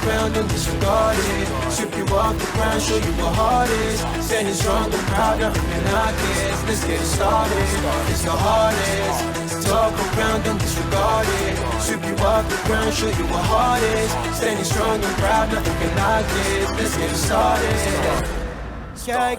ground, don't disregard it. Strip you off the ground, show you what heart is. Standing strong and proud, nothing can knock it. Let's get it started, it's the hardest. Talk around, don't disregard it. Strip you off the ground, show you what heart is. Standing strong and proud, nothing can knock it. Let's get it started. Yeah,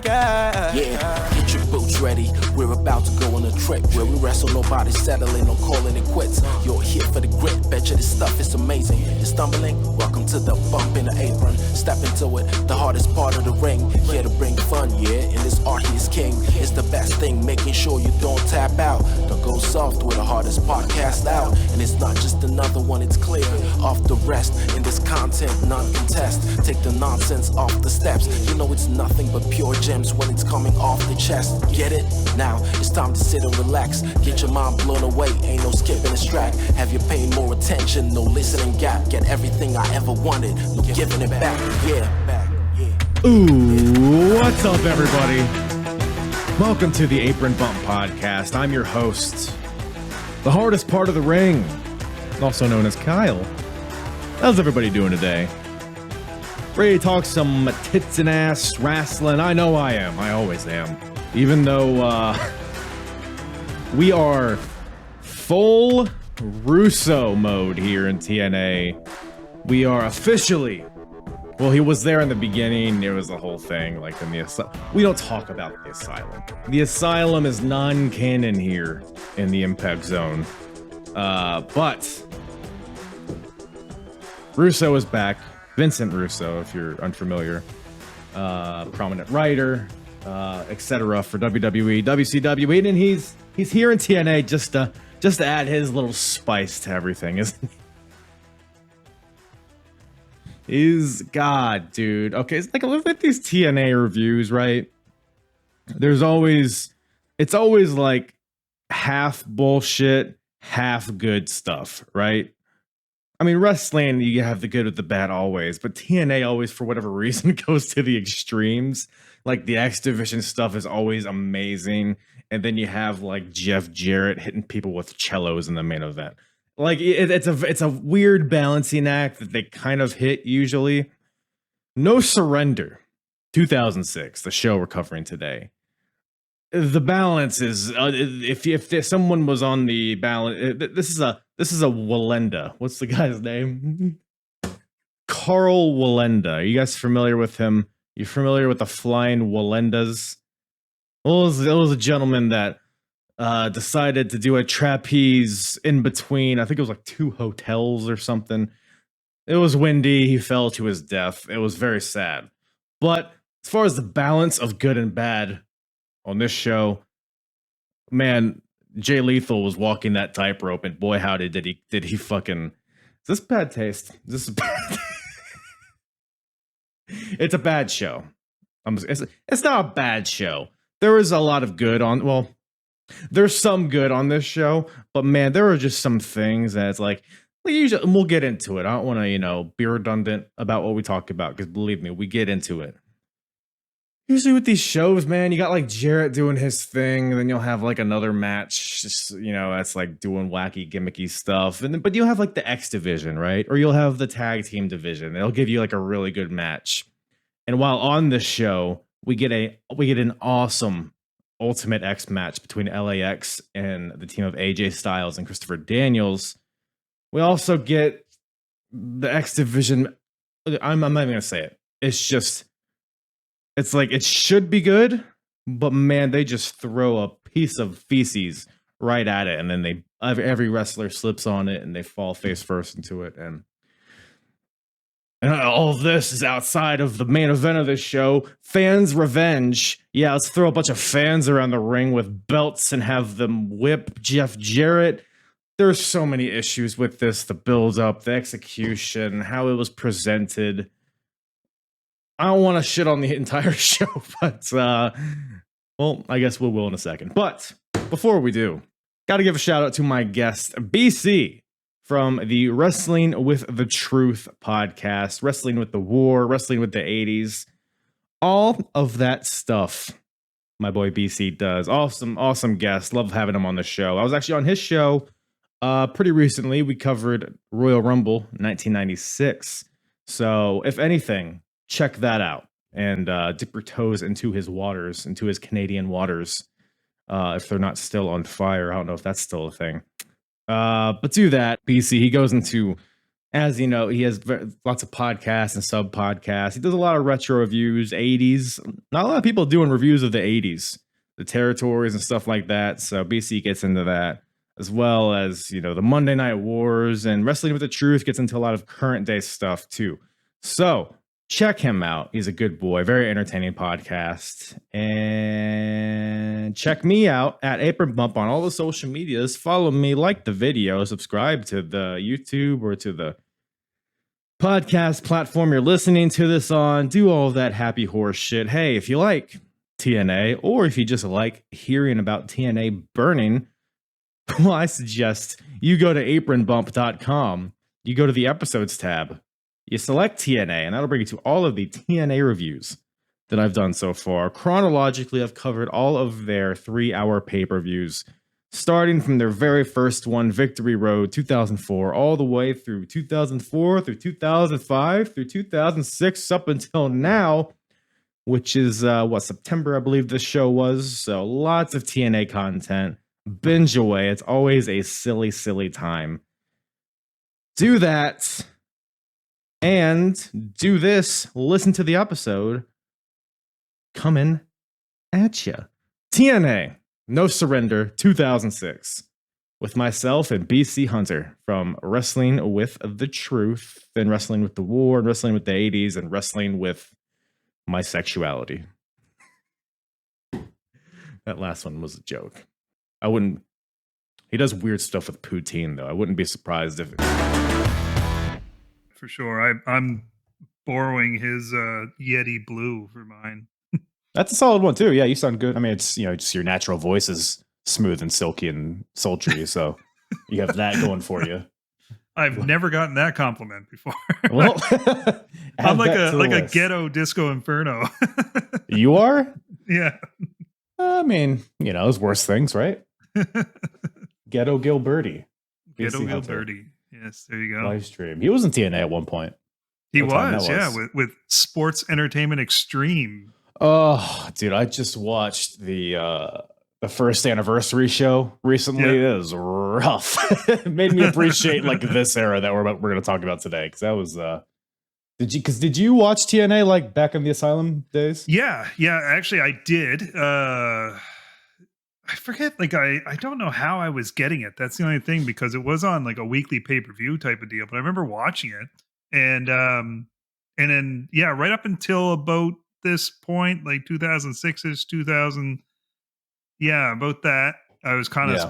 get your boots ready. We're about to go on a trip where we wrestle, nobody settling or calling it quits. You're here for the grit, betcha this stuff is amazing. You're stumbling? Welcome to the bump in the apron. Step into it, the hardest part of the ring. Here to bring fun, yeah, in this art he is king. It's the best thing, making sure you don't tap out. Don't go soft with the hardest podcast out. And it's not just another one, it's clear. Off the rest, in this content, none contest. Take the nonsense off the steps. You know it's nothing but pure gems when it's coming off the chest. Get it? Now it's time to sit and relax. Get your mind blown away, ain't no skipping this track. Have you paying more attention, no listening gap. Get everything I ever wanted, no giving it back. Ooh, what's up everybody? Welcome to the Apron Bump Podcast. I'm your host, the hardest part of the ring, also known as Kyle. How's everybody doing today? Ready to talk some tits and ass wrestling? I know I am. I always am. Even though we are full Russo mode here in TNA. We are officially... Well, he was there in the beginning. There was the whole thing, like in the asylum. We don't talk about the asylum. The asylum is non-canon here in the Impact Zone. But Russo is back. Vincent Russo, if you're unfamiliar, prominent writer, etc. for WWE, WCW, and he's here in TNA just to add his little spice to everything, isn't he? Is God, dude. Okay, it's like look at these TNA reviews, right? It's always like half bullshit, half good stuff, right? I mean, wrestling, you have the good with the bad always, but TNA always, for whatever reason, goes to the extremes. Like, the X Division stuff is always amazing, and then you have, like, Jeff Jarrett hitting people with cellos in the main event. Like, it's a weird balancing act that they kind of hit, usually. No Surrender, 2006, the show we're covering today. The balance is, if someone was on the balance, this is a Walenda. What's the guy's name? Carl Walenda. Are you guys familiar with him? You familiar with the Flying Walendas? Well, it was a gentleman that decided to do a trapeze in between. I think it was like two hotels or something. It was windy. He fell to his death. It was very sad. But as far as the balance of good and bad on this show, man, Jay Lethal was walking that tightrope, and boy, howdy did he fucking... Is this bad taste? This is bad. It's a bad show. It's not a bad show. There is a lot of good on... Well, there's some good on this show, but man, there are just some things that it's like... We'll get into it. I don't want to, be redundant about what we talk about, because believe me, we get into it. Usually with these shows, man, you got like Jarrett doing his thing, and then you'll have like another match, just, that's like doing wacky, gimmicky stuff. But you'll have like the X division, right? Or you'll have the tag team division. They'll give you like a really good match. And while on this show, we get an awesome Ultimate X match between LAX and the team of AJ Styles and Christopher Daniels. We also get the X division. I'm not even gonna say it. It's like it should be good, but man, they just throw a piece of feces right at it, and then every wrestler slips on it, and they fall face first into it, and all of this is outside of the main event of this show, Fans Revenge. Yeah, let's throw a bunch of fans around the ring with belts and have them whip Jeff Jarrett. There's so many issues with this: the build up, the execution, how it was presented. I don't want to shit on the entire show, but, well, I guess we will in a second. But before we do, got to give a shout out to my guest, BC, from the Wrestling with the Truth podcast, Wrestling with the War, Wrestling with the 80s, all of that stuff my boy BC does. Awesome guest. Love having him on the show. I was actually on his show pretty recently. We covered Royal Rumble 1996. So, if anything, check that out and dip your toes into his waters, into his Canadian waters. If they're not still on fire, I don't know if that's still a thing. But do that. BC, he goes into, as you know, he has lots of podcasts and sub podcasts. He does a lot of retro reviews, 80s. Not a lot of people doing reviews of the 80s, the territories and stuff like that. So BC gets into that, as well as, the Monday Night Wars, and Wrestling with the Truth gets into a lot of current day stuff too. So check him out. He's a good boy, very entertaining podcast. And check me out at Apron Bump on all the social medias. Follow me, like the video, subscribe to the YouTube or to the podcast platform you're listening to this on. Do all of that happy horse shit. Hey, if you like TNA, or if you just like hearing about TNA burning, well, I suggest you go to apronbump.com. You go to the episodes tab. You select TNA, and that'll bring you to all of the TNA reviews that I've done so far. Chronologically, I've covered all of their 3-hour pay-per-views, starting from their very first one, Victory Road 2004, all the way through 2004, through 2005, through 2006, up until now, which is, September, I believe this show was. So lots of TNA content. Binge away. It's always a silly, silly time. Do that. And do this. Listen to the episode coming at you. TNA, No Surrender, 2006. With myself and BC Hunter from Wrestling with the Truth, then Wrestling with the War, and Wrestling with the 80s, and Wrestling with my sexuality. That last one was a joke. He does weird stuff with poutine, though. I wouldn't be surprised if... For sure. I'm borrowing his Yeti Blue for mine. That's a solid one, too. Yeah, you sound good. I mean, it's, just your natural voice is smooth and silky and sultry, so you have that going for you. I've never gotten that compliment before. Well, I'm like a ghetto disco inferno. You are? Yeah. I mean, there's worse things, right? Ghetto Gilberti. Ghetto Gilberti. Yes, there you go. Live stream. He was in TNA at one point. He was, yeah, with Sports Entertainment Extreme. Oh, dude, I just watched the first anniversary show recently. Yeah. It was rough. It made me appreciate this era that we're going to talk about today, because that was did you watch TNA like back in the Asylum days? Yeah, actually I did. I forget, I don't know how I was getting it. That's the only thing, because it was on a weekly pay-per-view type of deal, but I remember watching it. And then right up until about this point, 2006ish, 2000, about that, I was kind of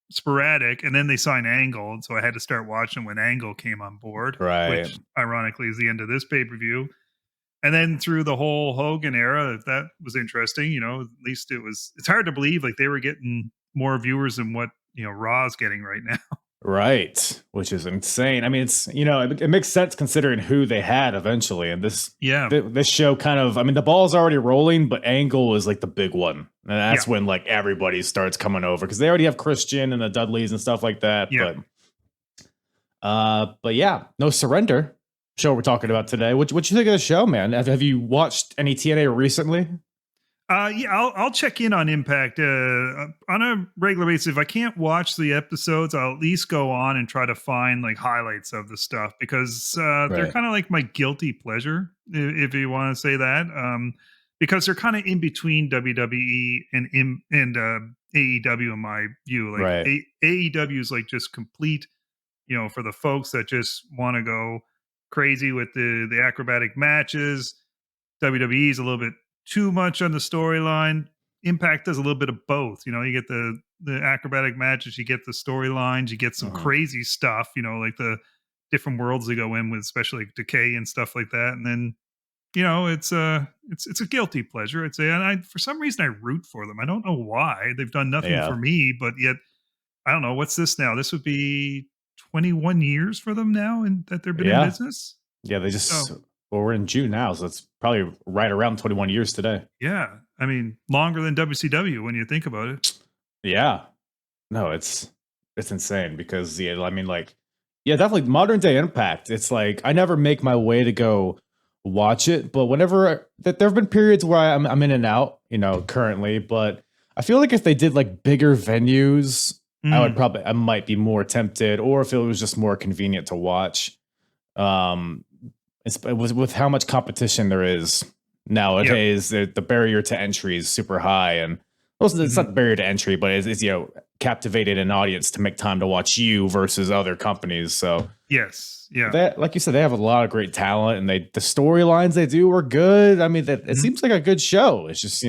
sporadic, and then they signed Angle, and so I had to start watching when Angle came on board, right? Which ironically is the end of this pay-per-view. And then through the whole Hogan era, if that was interesting, at least it's hard to believe they were getting more viewers than what, Raw's getting right now. Right. Which is insane. I mean, it's, it makes sense considering who they had eventually. And this show kind of, I mean, the ball's already rolling, but Angle is the big one. And that's when everybody starts coming over, because they already have Christian and the Dudleys and stuff like that. Yeah. But yeah, No Surrender show we're talking about today. What you think of the show, man? Have you watched any TNA recently? I'll check in on Impact on a regular basis. If I can't watch the episodes, I'll at least go on and try to find highlights of the stuff, because they're kind of my guilty pleasure, if you want to say that, because they're kind of in between WWE and AEW in my view. AEW is just complete, for the folks that just want to go crazy with the acrobatic matches. WWE is a little bit too much on the storyline. Impact does a little bit of both. You get the acrobatic matches, you get the storylines, you get some crazy stuff, the different worlds they go in with, especially Decay and stuff like that. And then, it's a guilty pleasure, I'd say. And for some reason I root for them. I don't know why. They've done nothing for me, but yet I don't know, what's this now? This would be 21 years for them now, and that they've been in business. Yeah, they just well, we're in June now, so it's probably right around 21 years today. Yeah, I mean, longer than WCW when you think about it. Yeah, no, it's insane, because I mean, Yeah, definitely modern day Impact. It's like I never make my way to go watch it, but whenever that there have been periods where I'm in and out, currently, but I feel like if they did like bigger venues, Mm, I might be more tempted, or if it was just more convenient to watch. Um, it was with how much competition there is yep. nowadays. The barrier to entry is super high, and also it's not Mhm. the barrier to entry, but it's captivated an audience to make time to watch you versus other companies. So Yes. Yeah. that, like you said, they have a lot of great talent, and the storylines they do are good. I mean, that it Mhm. seems like a good show. It's just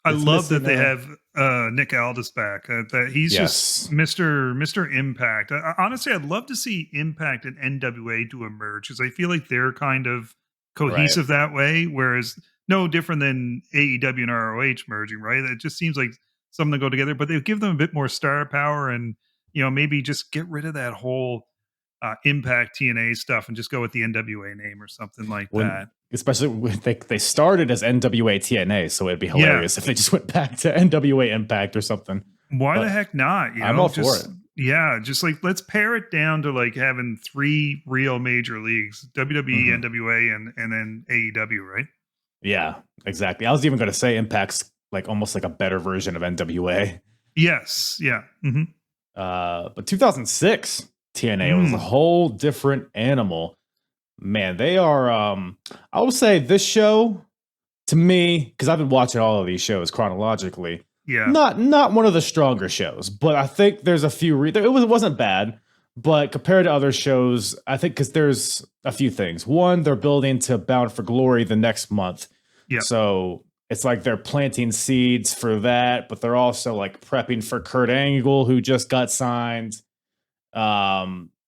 I it's love that missing they a have Nick Aldis back. That he's just yes, Mr. Impact. Honestly, I'd love to see Impact and NWA to emerge because I feel like they're kind of right. cohesive that way. Whereas no different than AEW and ROH merging, right? It just seems like something to go together, but they give them a bit more star power and maybe just get rid of that whole Impact TNA stuff and just go with the NWA name or something like When that. especially when they started as NWA TNA, so it'd be Yeah, hilarious if they just went back to NWA Impact or something. why the But heck not? I'm all for Just it. yeah, just like let's pare it down to like having three real major leagues: WWE, Mhm. NWA, and then AEW, right? Yeah, exactly. I was even going to say Impact's like almost like a better version of NWA. Yes, yeah. Hmm. But 2006 TNA was a Mm, whole different animal. Man, they are. I will say this show to me, because I've been watching all of these shows chronologically, yeah, not one of the stronger shows, but I think there's a few. It wasn't bad, but compared to other shows, I think because there's a few things. One, they're building to Bound for Glory the next month, yeah, so it's like they're planting seeds for that, but they're also like prepping for Kurt Angle, who just got signed.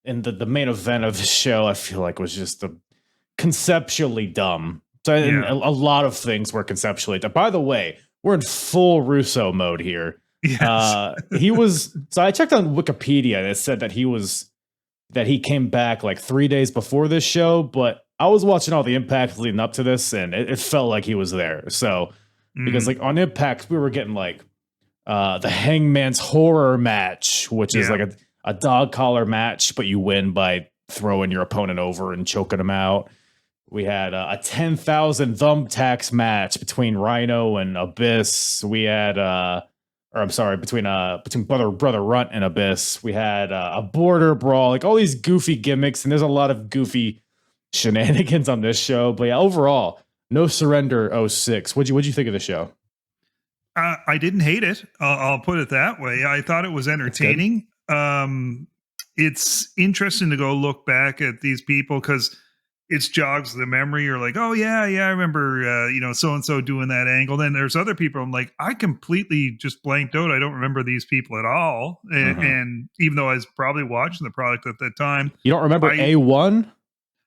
And the main event of the show, I feel like, was just conceptually dumb. So, and yeah. a lot of things were conceptually dumb. By the way, we're in full Russo mode here. Yes. He was. So I checked on Wikipedia, and it said that he came back like 3 days before this show. But I was watching all the Impact leading up to this, and it felt like he was there. So because Mm, like on Impact, we were getting like the Hangman's Horror match, which is yeah. like a dog collar match, but you win by throwing your opponent over and choking him out. We had a 10,000 thumbtacks match between Rhino and Abyss. We had, or I'm sorry, between brother Runt and Abyss. We had a border brawl, like all these goofy gimmicks, and there's a lot of goofy shenanigans on this show. But yeah, overall, No Surrender '06. What'd you think of the show? I didn't hate it. I'll put it that way. I thought it was That's good. entertaining. It's interesting to go look back at these people because it's jogs the memory. You're like, oh yeah, yeah, I remember, so and so doing that angle. Then there's other people. I'm like, I completely just blanked out. I don't remember these people at all. Mhm. And even though I was probably watching the product at that time, You don't remember I A1?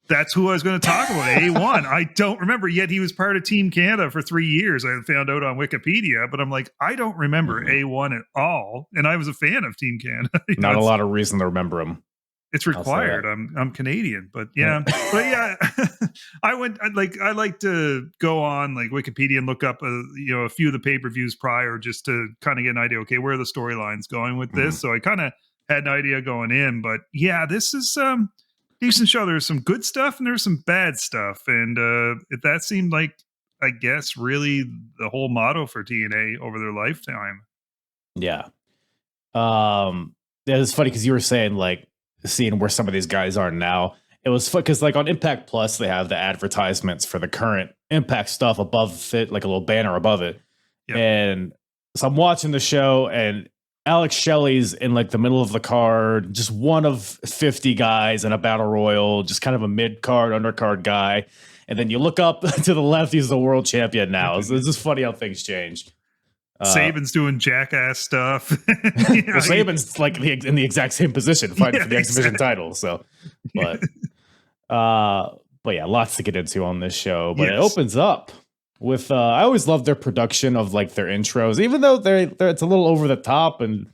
that's who I was going to talk about. A1. I don't remember, yet he was part of Team Canada for 3 years. I found out on Wikipedia, but I'm like, I don't remember Mhm. A1 at all. And I was a fan of Team Canada. Not a lot of reason to remember him. It's I'll say required. that. I'm Canadian, but Yeah. yeah, but yeah, I like to go on like Wikipedia and look up a few of the pay per views prior just to kind of get an idea. Okay, where are the storylines going with Mhm. this? So I kind of had an idea going in, but yeah, this is decent show. There's some good stuff and there's some bad stuff, and that seemed like I guess really the whole motto for TNA over their lifetime. Yeah. Yeah, it's funny because you were saying like seeing where some of these guys are now. It was fun because like on Impact Plus, they have the advertisements for the current Impact stuff above it, like a little banner above it. Yep. And so I'm watching the show, and Alex Shelley's in like the middle of the card, just one of 50 guys in a battle royal, just kind of a mid card, undercard guy. And then you look up to the left, he's the world champion now. It's just funny how things change. Uh, Saban's doing jackass stuff. well, Saban's like in the exact same position, fighting Yeah, for the exhibition exactly. title. So, but uh, but yeah, lots to get into on this show. But it Yes. opens up with I always love their production of like their intros, even though they're it's a little over the top and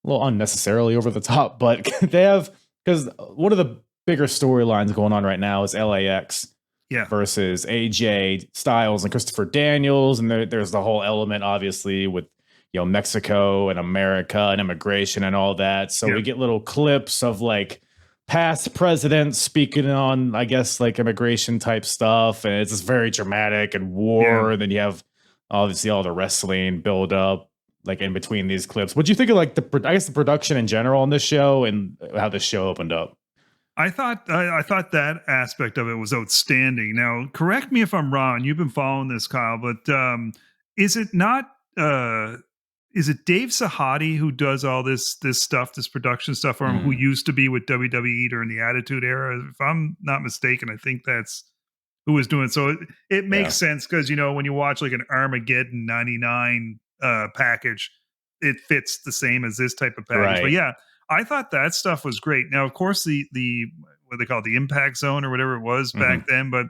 a little unnecessarily over the top. But they have because one of the bigger storylines going on right now is LAX Yeah. versus AJ Styles and Christopher Daniels, and there's the whole element, obviously, with Mexico and America and immigration and all that. So Yeah. we get little clips of like past president speaking on, I guess, like immigration type stuff, and it's just very dramatic and war. Yeah. And then you have obviously all the wrestling build up like in between these clips. What do you think of like I guess the production in general on this show and how this show opened up? I thought that aspect of it was outstanding. Now, correct me if I'm wrong. You've been following this, Kyle, but is it not? Is it Dave Sahadi who does all this stuff, this production stuff, or who used to be with WWE during the Attitude Era? If I'm not mistaken, I think that's who was doing it. So it makes sense because when you watch like an Armageddon '99 package, it fits the same as this type of package. Right. But yeah, I thought that stuff was great. Now, of course, the what they call it, the Impact Zone or whatever it was back then, but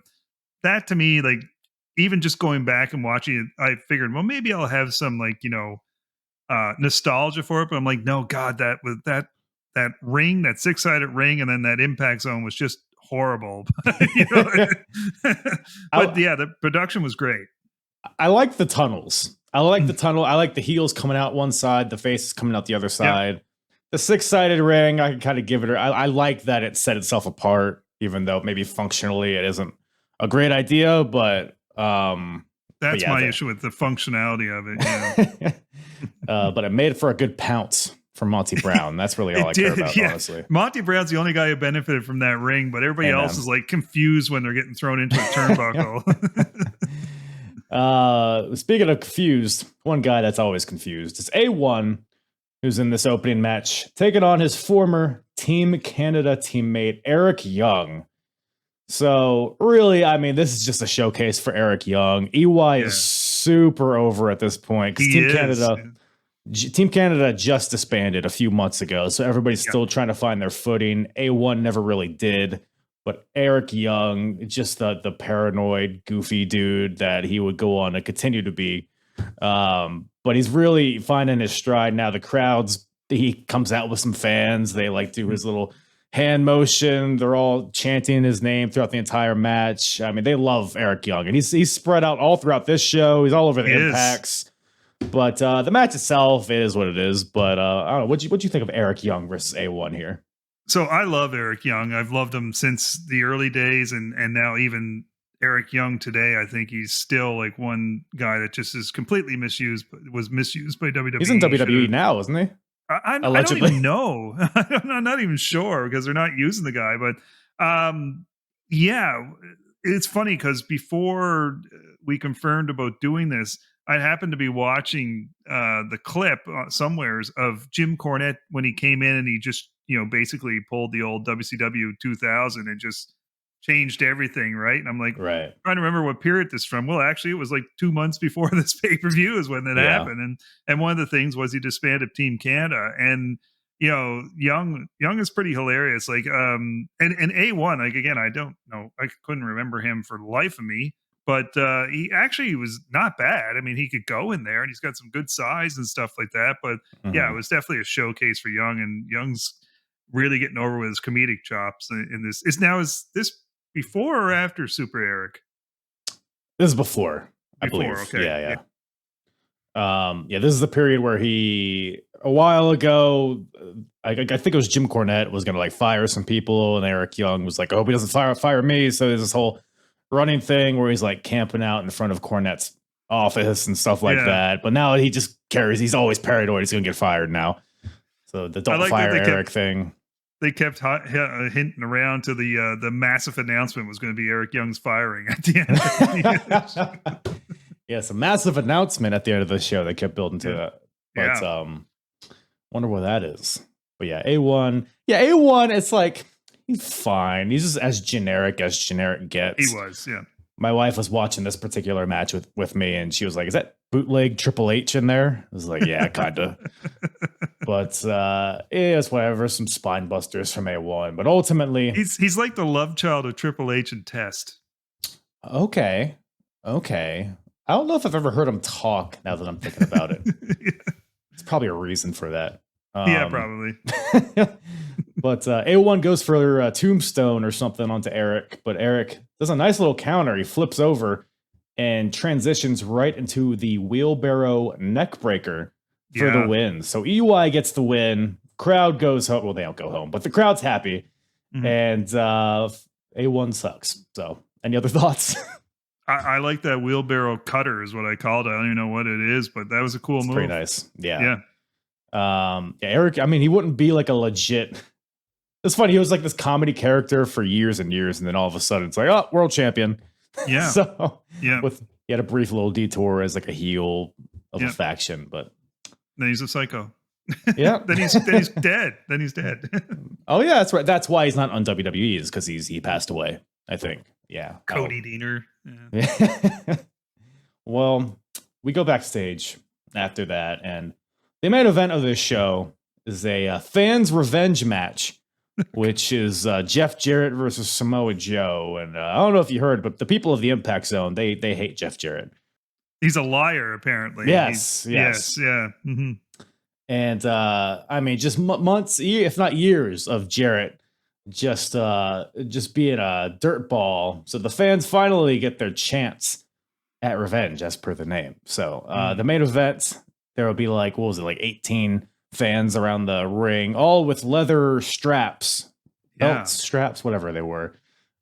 that to me, like even just going back and watching it, I figured, well, maybe I'll have some like nostalgia for it. But I'm like, no, God, that with that ring, that 6-sided ring, and then that Impact Zone was just horrible. But yeah, the production was great. I like the tunnels. I like the tunnel. I like the heels coming out one side, the faces coming out the other side. The 6-sided ring, I can kind of give it. I like that it set itself apart, even though maybe functionally it isn't a great idea. But that's my issue with the functionality of it. Yeah. But it made for a good pounce from Monty Brown. That's really all I care about, honestly. Monty Brown's the only guy who benefited from that ring, but everybody else is like confused when they're getting thrown into a turnbuckle. Speaking of confused, one guy that's always confused is A1, who's in this opening match, taking on his former Team Canada teammate, Eric Young. So really, I mean, this is just a showcase for Eric Young. EY is super over at this point because Team Canada just disbanded a few months ago, so everybody's still trying to find their footing. A1 never really did, but Eric Young, just the paranoid, goofy dude that he would go on to continue to be. But he's really finding his stride now. The crowds, he comes out with some fans. They like do his little hand motion. They're all chanting his name throughout the entire match. I mean, they love Eric Young, and he's spread out all throughout this show. He's all over the impacts. But the match itself is what it is. But I don't know. What'd you think of Eric Young versus A1 here? So I love Eric Young. I've loved him since the early days, and now even Eric Young today. I think he's still like one guy that just is completely misused by WWE. He's in WWE now, isn't he? I don't even know. I'm not even sure because they're not using the guy. But yeah, it's funny because before we confirmed about doing this, I happened to be watching the clip somewheres of Jim Cornette when he came in and he just, basically pulled the old WCW 2000 and just changed everything, right? And I'm like, trying to remember what period this from. Well, actually, it was like 2 months before this pay-per-view is when that happened. And one of the things was he disbanded Team Canada. And Young is pretty hilarious. Like, and A1, like again, I don't know, I couldn't remember him for the life of me. But he actually was not bad. I mean, he could go in there, and he's got some good size and stuff like that. But yeah, it was definitely a showcase for Young, and Young's really getting over with his comedic chops in this. Is this before or after Super Eric? This is before, I believe. Okay. Yeah. This is the period where he, a while ago, I think it was Jim Cornette was going to like fire some people, and Eric Young was like, "I hope he doesn't fire me." So there's this whole running thing where he's like camping out in front of Cornette's office and stuff like that. But now he just carries, he's always paranoid he's going to get fired now. So the don't fire Eric thing. They kept hinting around to the massive announcement was going to be Eric Young's firing at the end. Yes, a massive announcement at the end of the show. They kept building to that. But wonder what that is. But yeah, A1. Yeah, A1, it's like, he's fine. He's just as generic gets. He was, yeah. My wife was watching this particular match with me, and she was like, "Is that bootleg Triple H in there?" I was like, "Yeah, kind of." But it's whatever. Some spine busters from A1, but ultimately, he's like the love child of Triple H and Test. Okay. I don't know if I've ever heard him talk. Now that I'm thinking about it, It's probably a reason for that. Yeah, probably. But A1 goes for a tombstone or something onto Eric, but Eric does a nice little counter. He flips over and transitions right into the wheelbarrow neckbreaker for the win. So EY gets the win. Crowd goes home. Well, they don't go home, but the crowd's happy. And A1 sucks. So, any other thoughts? I like that wheelbarrow cutter is what I called it. I don't even know what it is, but that was a cool It's move. pretty nice. Yeah. Yeah, Eric, I mean, he wouldn't be like a legit. It's funny. He was like this comedy character for years and years. And then all of a sudden it's like, oh, world champion. Yeah. So, Yeah. he had a brief little detour as like a heel of a faction, but then he's a psycho. Yeah. then he's dead. Then he's dead. Oh yeah, that's right. That's why he's not on WWE is because he passed away. I think. Yeah. Cody Deaner. Yeah. Well, we go backstage after that, and the main event of this show is a fans revenge match, which is Jeff Jarrett versus Samoa Joe. And I don't know if you heard, but the people of the Impact Zone they hate Jeff Jarrett. He's a liar, apparently. Yes. Yeah. Mm-hmm. And I mean, just months, if not years, of Jarrett just being a dirtball. So the fans finally get their chance at revenge, as per the name. So the main event, there will be like, what was it, like 18 fans around the ring, all with leather straps, belts, straps, whatever they were.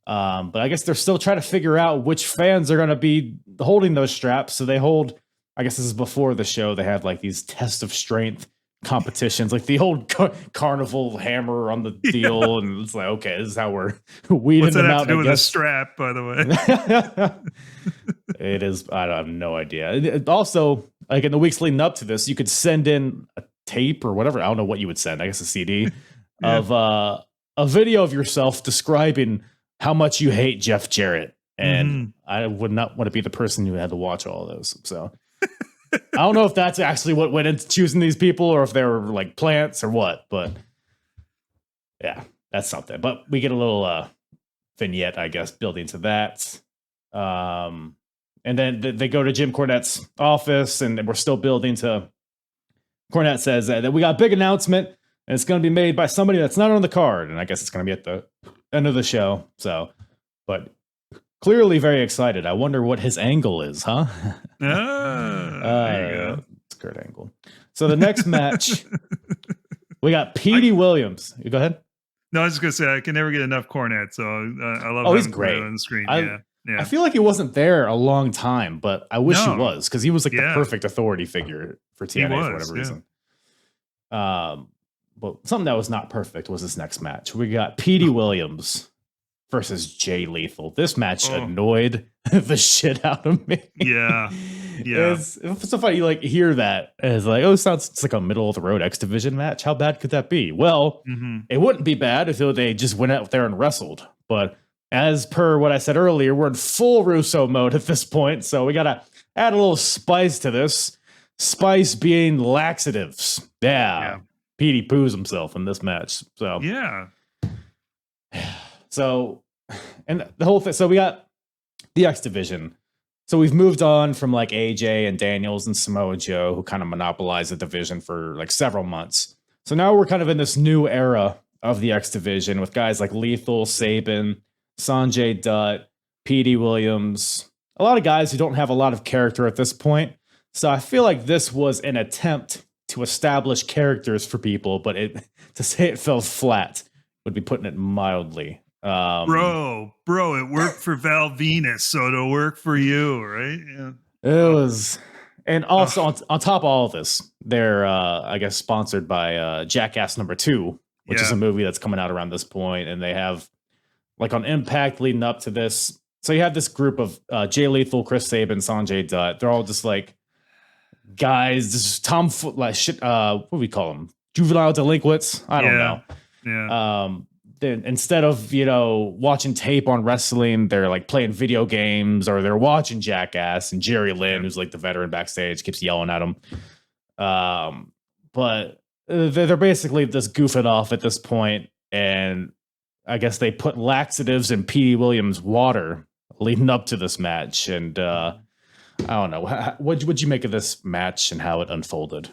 But I guess they're still trying to figure out which fans are going to be holding those straps. So they hold, I guess this is before the show, they have like these test of strength competitions, like the old carnival hammer on the deal. And it's like, okay, this is how we're weeding them out. What's that have to do with a strap, by the way? It is, I have no idea. It also, like in the weeks leading up to this, you could send in a tape or whatever. I don't know what you would send. I guess a CD of a video of yourself describing how much you hate Jeff Jarrett. And I would not want to be the person who had to watch all of those. So I don't know if that's actually what went into choosing these people or if they were like plants or what, but yeah, that's something. But we get a little vignette, I guess, building to that. And then they go to Jim Cornette's office, and we're still building to. Cornette says that we got a big announcement, and it's going to be made by somebody that's not on the card. And I guess it's going to be at the end of the show. So, but clearly very excited. I wonder what his angle is, huh? There you go. It's Kurt Angle. So the next match, we got Petey Williams. You go ahead. No, I was just going to say, I can never get enough Cornette. So I love he's having great Cornette on the screen. Yeah. I feel like he wasn't there a long time, but I wish he was, because he was like the perfect authority figure for TNA for whatever reason. But something that was not perfect was this next match. We got Petey Williams versus Jay Lethal. This match annoyed the shit out of me. Yeah. It's so funny. You like hear that and it's like, oh, it's like a middle of the road X Division match. How bad could that be? Well, it wouldn't be bad if they just went out there and wrestled. But as per what I said earlier, we're in full Russo mode at this point. So we got to add a little spice to this. Spice being laxatives. Yeah. Petey poos himself in this match. So, yeah. So, and the whole thing. So we got the X Division. So we've moved on from like AJ and Daniels and Samoa Joe, who kind of monopolized the division for like several months. So now we're kind of in this new era of the X Division with guys like Lethal, Sabin, Sanjay Dutt, Petey Williams, a lot of guys who don't have a lot of character at this point. So I feel like this was an attempt to establish characters for people, but to say it fell flat would be putting it mildly. Bro, it worked for Val Venus, so it'll work for you, right? Yeah. It was, and also on top of all of this, they're I guess sponsored by Jackass #2, which is a movie that's coming out around this point, and they have like on Impact leading up to this. So you have this group of Jay Lethal, Chris Sabin, Sanjay Dutt. They're all just like guys, just like shit. What do we call them? Juvenile delinquents. I don't know. Yeah. Instead of, watching tape on wrestling, they're like playing video games or they're watching Jackass, and Jerry Lynn, who's like the veteran backstage, keeps yelling at them. But they're basically just goofing off at this point, and I guess they put laxatives in Petey Williams' water leading up to this match. And I don't know. What'd you make of this match and how it unfolded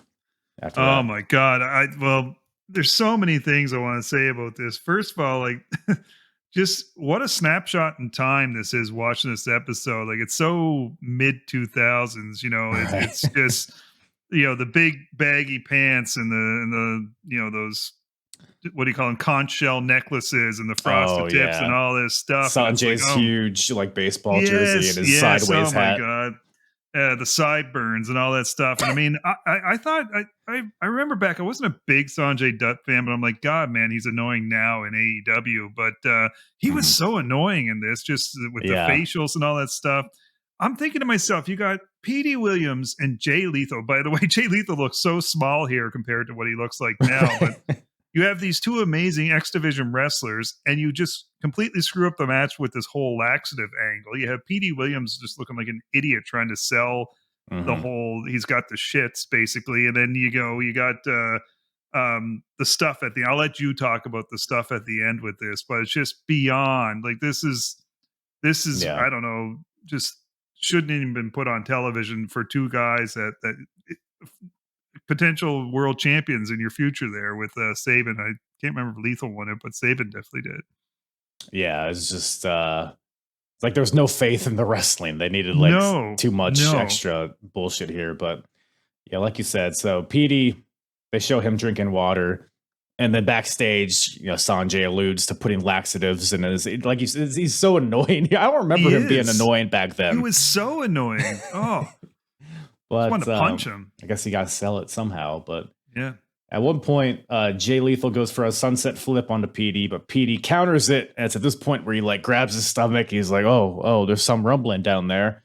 after that? Oh my God. Well, there's so many things I want to say about this. First of all, like just what a snapshot in time this is watching this episode. Like it's so mid 2000s, it's just, the big baggy pants and the, those what do you call them, conch shell necklaces and the frosted Oh tips and yeah. all this stuff. And it's like, Sanjay's oh, huge like baseball jersey and yes, his yes. Oh sideways my hat. god. The sideburns and all that stuff. And I mean, I thought I remember back, I wasn't a big Sanjay Dutt fan, but I'm like, God, man, he's annoying now in AEW. But he was Mhm. so annoying in this, just with the Yeah. facials and all that stuff. I'm thinking to myself, you got Petey Williams and Jay Lethal. By the way, Jay Lethal looks so small here compared to what he looks like now, but you have these two amazing X Division wrestlers, and you just completely screw up the match with this whole laxative angle. You have Petey Williams just looking like an idiot trying to sell the Mhm. whole, he's got the shits basically. And then you got the stuff at the, I'll let you talk about the stuff at the end with this, but it's just beyond like, this is, Yeah. I don't know, just shouldn't even been put on television for two guys that potential world champions in your future there with Saban. I can't remember if Lethal won it, but Saban definitely did. Yeah, it's just it's like there was no faith in the wrestling. They needed like No, too much no. extra bullshit here. But yeah, like you said, so Petey, they show him drinking water. And then backstage, Sanjay alludes to putting laxatives in his, like you said, he's so annoying. I don't remember He him being is. annoying back then. He was so annoying. Oh, I but wanted to punch him. I guess he got to sell it somehow. But Yeah. at one point, Jay Lethal goes for a sunset flip onto Petey, but Petey counters it. And it's at this point where he like grabs his stomach. He's like, oh, there's some rumbling down there.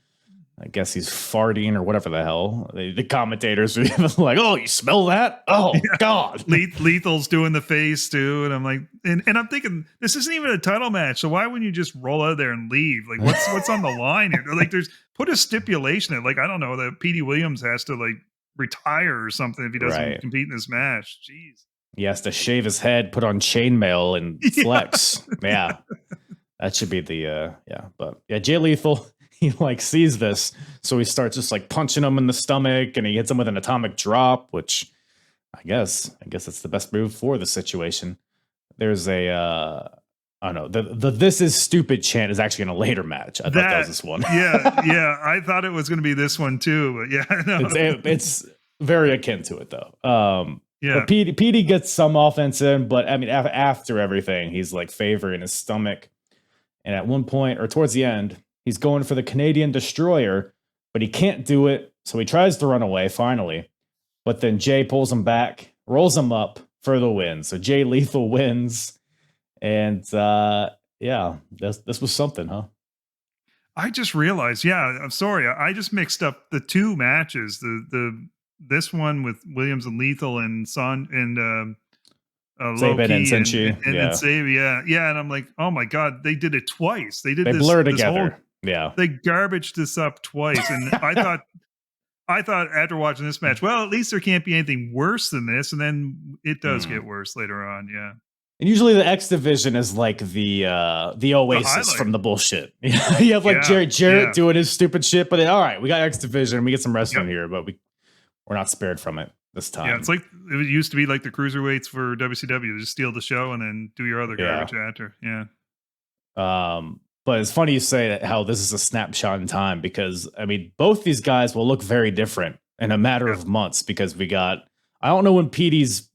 I guess he's farting or whatever the hell. The commentators are even like, oh, you smell that? Oh, yeah. God. Lethal's doing the face too. And I'm like, and I'm thinking, this isn't even a title match. So why wouldn't you just roll out of there and leave? Like, what's on the line here? Like, put a stipulation in. Like, I don't know, that Petey Williams has to like retire or something if he doesn't compete in this match. Jeez. He has to shave his head, put on chainmail, and flex. Yeah. That should be the, But yeah, Jay Lethal, he like sees this, so he starts just like punching him in the stomach, and he hits him with an atomic drop, which I guess it's the best move for the situation. There's a I don't know, the "this is stupid" chant is actually in a later match. I thought that was this one. yeah, I thought it was going to be this one too, but yeah, no. It's very akin to it though. Yeah, but Petey gets some offense in, but I mean after everything, he's like favoring his stomach, and at one point or towards the end, he's going for the Canadian Destroyer, but he can't do it. So he tries to run away finally. But then Jay pulls him back, rolls him up for the win. So Jay Lethal wins. And this was something, huh? I just realized, I'm sorry. I just mixed up the two matches. This one with Williams and Lethal and Saban and Senshi. And Saban, yeah. And I'm like, oh my God, they did it twice. They blur together. They garbaged this up twice. And I thought after watching this match, well, at least there can't be anything worse than this. And then it does get worse later on. Yeah. And usually the X division is like the oasis from the bullshit. You have like Jarrett doing his stupid shit, but then, all right, we got X division, we get some wrestling here, but we're not spared from it this time. Yeah, it's like it used to be like the cruiserweights for WCW. Just steal the show and then do your other garbage after. Yeah. But it's funny you say that how this is a snapshot in time, because I mean both these guys will look very different in a matter of months, because we got, I don't know when Petey's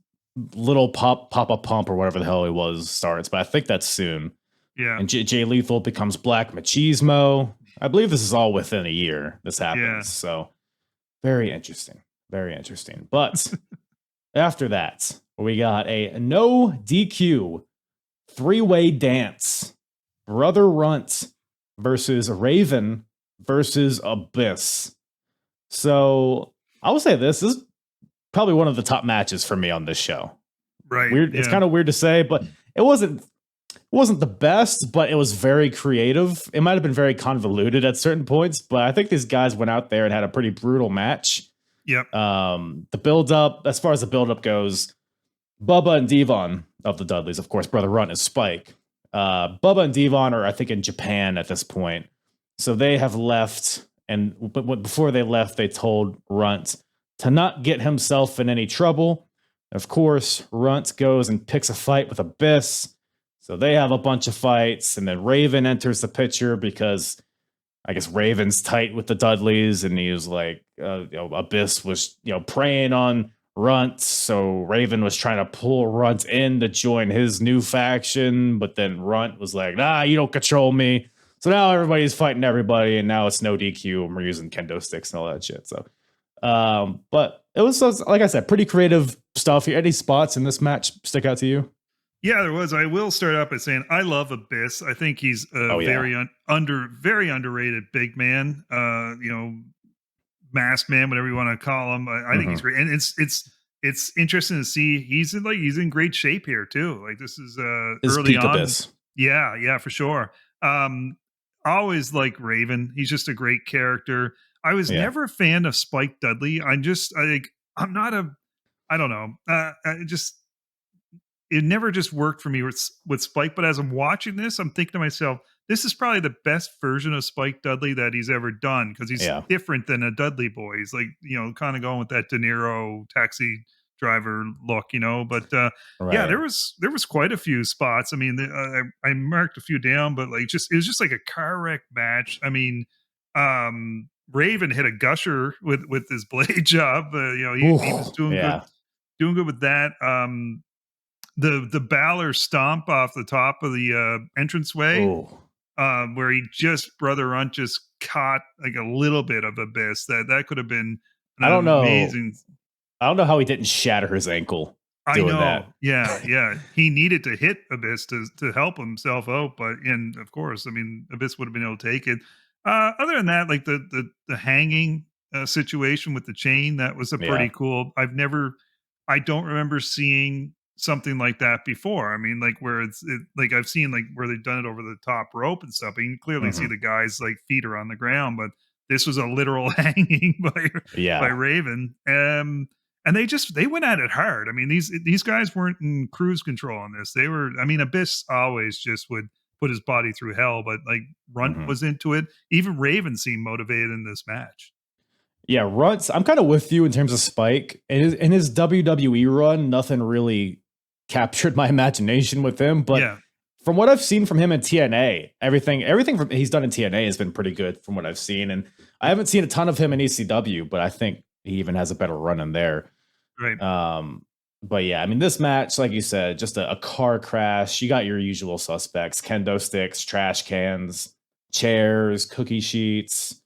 little Papa Pump or whatever the hell he was starts, but I think that's soon. Yeah. And Jay Lethal becomes Black Machismo. I believe this is all within a year this happens. Yeah. So very interesting. Very interesting. But after that, we got a no DQ 3-way dance. Brother Runt versus Raven versus Abyss. So I will say this is probably one of the top matches for me on this show. Right. Weird. It's kind of weird to say, but it wasn't the best, but it was very creative. It might have been very convoluted at certain points, but I think these guys went out there and had a pretty brutal match. Yep. The build up, as far as the build up goes, Bubba and Devon of the Dudleys, of course, Brother Runt is Spike. Bubba and Devon are, I think, in Japan at this point. So they have left, but before they left, they told Runt to not get himself in any trouble. Of course, Runt goes and picks a fight with Abyss. So they have a bunch of fights, and then Raven enters the picture because I guess Raven's tight with the Dudleys, and he was like, Abyss was, preying on Runt. So Raven was trying to pull Runt in to join his new faction, but then Runt was like, nah, you don't control me. So now everybody's fighting everybody, and now it's no DQ, and we're using kendo sticks and all that shit. So, but it was, like I said, pretty creative stuff. Any spots in this match stick out to you? Yeah, there was. I will start out by saying I love Abyss. I think he's a very underrated big man. Masked man, whatever you want to call him. I think he's great, and it's interesting to see he's in great shape here too. Like this is early on. Abyss. Yeah, for sure. Always like Raven. He's just a great character. I was never a fan of Spike Dudley. I'm not a. I don't know. It never just worked for me with Spike. But as I'm watching this, I'm thinking to myself, this is probably the best version of Spike Dudley that he's ever done because he's different than a Dudley boy. He's like, kind of going with that De Niro taxi driver look, But yeah, there was quite a few spots. I mean, I marked a few down, but like it was just like a car wreck match. I mean, Raven hit a gusher with his blade job. He was doing good with that. The Balor stomp off the top of the entranceway, where Brother Runt just caught like a little bit of Abyss. That could have been amazing. I don't know how he didn't shatter his ankle doing that. Yeah. He needed to hit Abyss to help himself out, and of course, I mean, Abyss would have been able to take it. Other than that, like the hanging situation with the chain, that was a pretty cool. I don't remember seeing something like that before. I mean, like where like I've seen like where they've done it over the top rope and stuff. You can clearly see the guys like feet are on the ground, but this was a literal hanging by Raven. And they went at it hard. I mean, these guys weren't in cruise control on this. They were. I mean, Abyss always just would put his body through hell, but like Runt was into it. Even Raven seemed motivated in this match. Yeah, Runt. I'm kind of with you in terms of Spike. In his WWE run, nothing really captured my imagination with him, but from what I've seen from him in TNA, everything he's done in TNA has been pretty good from what I've seen, and I haven't seen a ton of him in ECW, but I think he even has a better run in there. Right. But yeah, I mean, this match, like you said, just a car crash. You got your usual suspects: kendo sticks, trash cans, chairs, cookie sheets.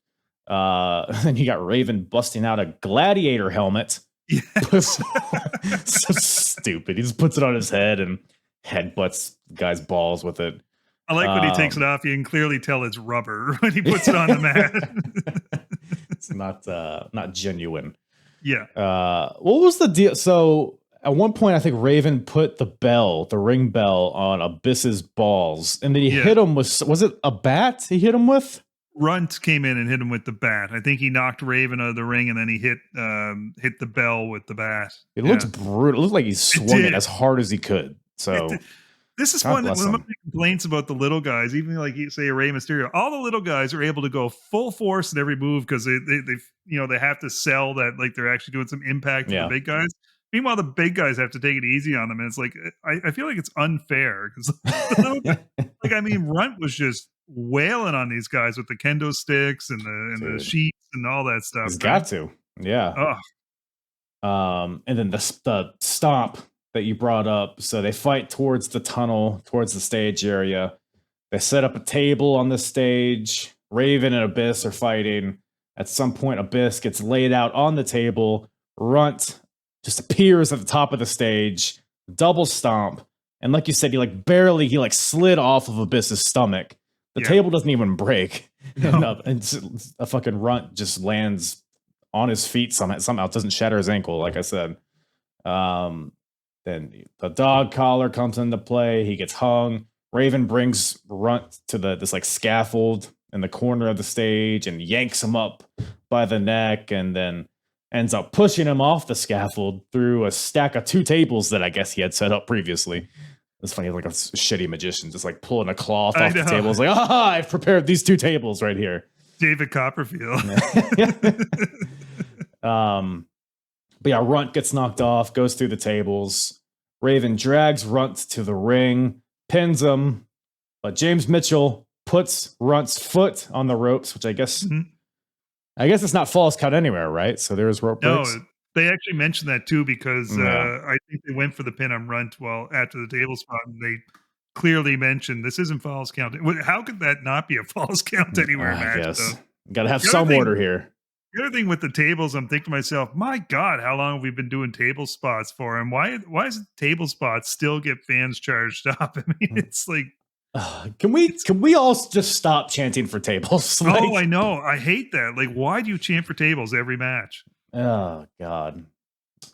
And you got Raven busting out a gladiator helmet. Yes. So stupid. He just puts it on his head and headbutts the guy's balls with it. I like when he takes it off. You can clearly tell it's rubber when he puts it on the mat. It's not genuine. Yeah. What was the deal? So at one point, I think Raven put the ring bell on Abyss's balls, and then he hit him with, was it a bat he hit him with? Runt came in and hit him with the bat. I think he knocked Raven out of the ring, and then he hit the bell with the bat. It looked brutal. It looked like he swung it as hard as he could. So this is one of my complaints about the little guys. Even like you say, Rey Mysterio, all the little guys are able to go full force in every move because they have to sell that like they're actually doing some impact to the big guys. Meanwhile, the big guys have to take it easy on them, and it's like I feel like it's unfair because like I mean, Runt was just wailing on these guys with the kendo sticks and the sheets and all that stuff. He's got to, and then the stomp that you brought up. So they fight towards the tunnel, towards the stage area. They set up a table on the stage. Raven and Abyss are fighting. At some point, Abyss gets laid out on the table. Runt just appears at the top of the stage, double stomp, and like you said, he slid off of Abyss's stomach. The table doesn't even break. No. And a fucking Runt just lands on his feet somehow doesn't shatter his ankle, like I said. Then the dog collar comes into play. He gets hung. Raven brings Runt to this scaffold in the corner of the stage and yanks him up by the neck, and then ends up pushing him off the scaffold through a stack of 2 tables that I guess he had set up previously. It's funny, like a shitty magician just pulling a cloth off the table. It's like, I've prepared these 2 tables right here. David Copperfield. But yeah, Runt gets knocked off, goes through the tables. Raven drags Runt to the ring, pins him, but James Mitchell puts Runt's foot on the ropes, which I guess it's not false count anywhere, right? So there's rope breaks. They actually mentioned that too because Yeah. I think they went for the pin on Runt after the table spot, and they clearly mentioned this isn't Falls Count. How could that not be a Falls Count Anywhere I match, though? guess. Gotta have The other some thing order here. The other thing with the tables, I'm thinking to myself, my God, how long have we been doing table spots for? And why is table spots still get fans charged up? I mean, it's like Can we it's all just stop chanting for tables? oh, I know. I hate that. Like, why do you chant for tables every match? Oh God.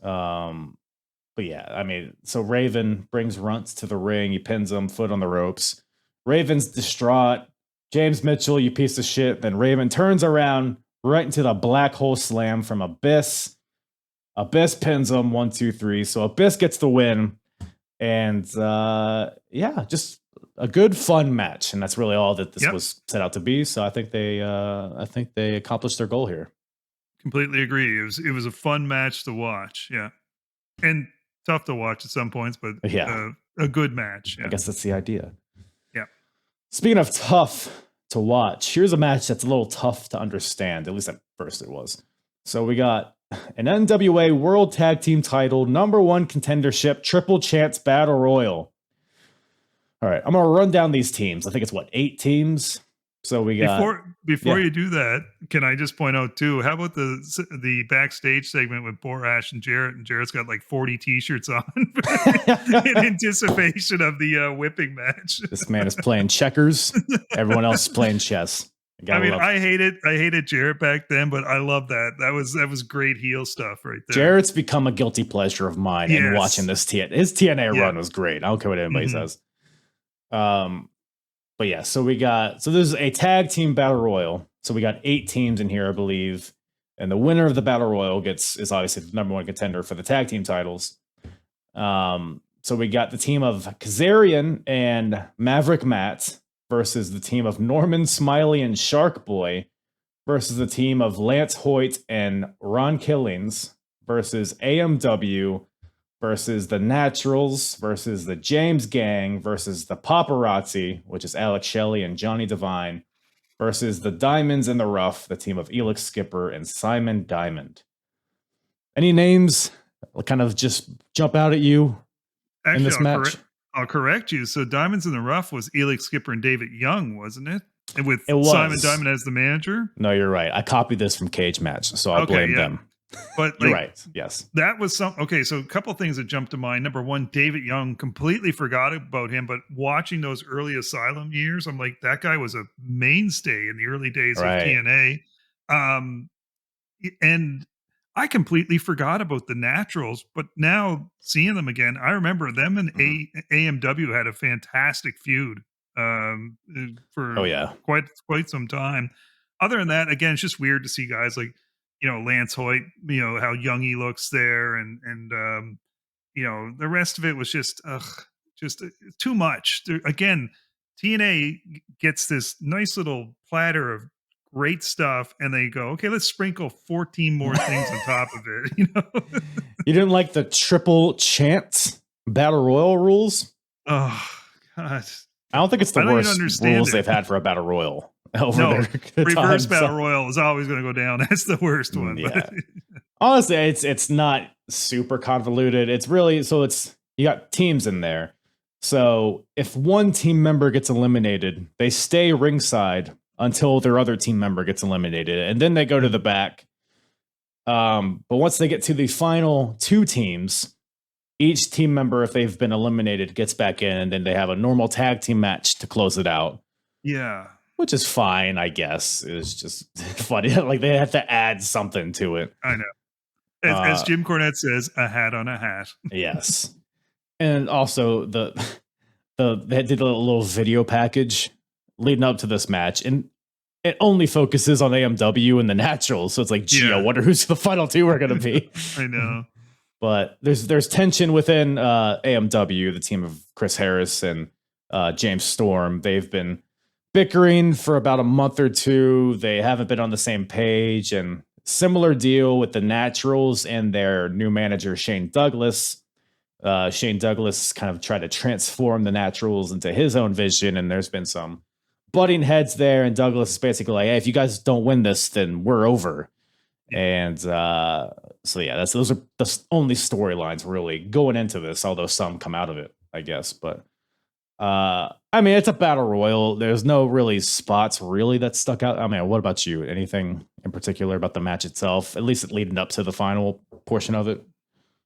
But yeah, I mean, so Raven brings Runts to the ring. He pins him, foot on the ropes. Raven's distraught. James Mitchell, you piece of shit. Then Raven turns around right into the black hole slam from Abyss. Abyss pins him 1, 2, 3. So Abyss gets the win. And yeah, just a good fun match. And that's really all that this was set out to be. So I think they accomplished their goal here. Completely agree. It was a fun match to watch. Yeah. And tough to watch at some points, but yeah, a good match. Yeah. I guess that's the idea. Yeah. Speaking of tough to watch, here's a match that's a little tough to understand. At least at first it was. So we got an NWA World Tag Team title, #1 contendership, Triple Chance Battle Royal. All right, I'm gonna run down these teams. I think it's 8 teams. So we got before you do that, can I just point out too? How about the backstage segment with poor Ash and Jarrett's got like 40 T-shirts on in anticipation of the whipping match. This man is playing checkers. Everyone else is playing chess. I hated Jarrett back then, but I love that. That was great heel stuff right there. Jarrett's become a guilty pleasure of mine. And watching this his TNA run was great. I don't care what anybody says. But yeah, so there's a tag team battle royal. So we got 8 teams in here, I believe. And the winner of the battle royal is obviously the #1 contender for the tag team titles. So we got the team of Kazarian and Maverick Matt versus the team of Norman Smiley and Shark Boy versus the team of Lance Hoyt and Ron Killings versus AMW versus the Naturals versus the James Gang versus the Paparazzi, which is Alex Shelley and Johnny Devine, versus the Diamonds in the Rough, the team of Elix Skipper and Simon Diamond. Any names kind of just jump out at you in this match? I'll correct you. So Diamonds in the Rough was Elix Skipper and David Young, wasn't it? And with Simon Diamond as the manager? No, you're right. I copied this from Cage Match, so I blame them. But you're right. Yes. That was so a couple of things that jumped to mind. Number one, David Young, completely forgot about him, but watching those early Asylum years, I'm like, that guy was a mainstay in the early days of TNA. And I completely forgot about the Naturals, but now seeing them again, I remember them and AMW had a fantastic feud for quite some time. Other than that, again, it's just weird to see guys like, Lance Hoyt, how young he looks there. And the rest of it was just too much. Again, TNA gets this nice little platter of great stuff. And they go, okay, let's sprinkle 14 more things on top of it. You didn't like the Triple Chance Battle Royal rules? Oh, God. I don't think it's the worst rules they've had for a Battle Royal. Reverse Battle Royal is always going to go down. That's the worst one. Yeah. Honestly, it's not super convoluted. It's really you got teams in there. So if one team member gets eliminated, they stay ringside until their other team member gets eliminated, and then they go to the back. But once they get to the final 2 teams, each team member, if they've been eliminated, gets back in, and then they have a normal tag team match to close it out. Yeah. Which is fine, I guess. It's just funny. Like they have to add something to it. I know. As Jim Cornette says, a hat on a hat. Yes. And also they did a little video package leading up to this match, and it only focuses on AMW and the Naturals. So it's like, gee, I wonder who's the final 2 are going to be. I know. But there's tension within AMW, the team of Chris Harris and James Storm. They've been bickering for about a month or 2. They haven't been on the same page, and similar deal with the Naturals and their new manager, Shane Douglas. Shane Douglas kind of tried to transform the Naturals into his own vision, and there's been some butting heads there, and Douglas is basically like, hey, if you guys don't win this, then we're over. And so yeah, those are the only storylines really going into this, although some come out of it, I guess. But I mean, it's a battle royal. There's no really spots really that stuck out. I mean, what about you? Anything in particular about the match itself, at least leading up to the final portion of it?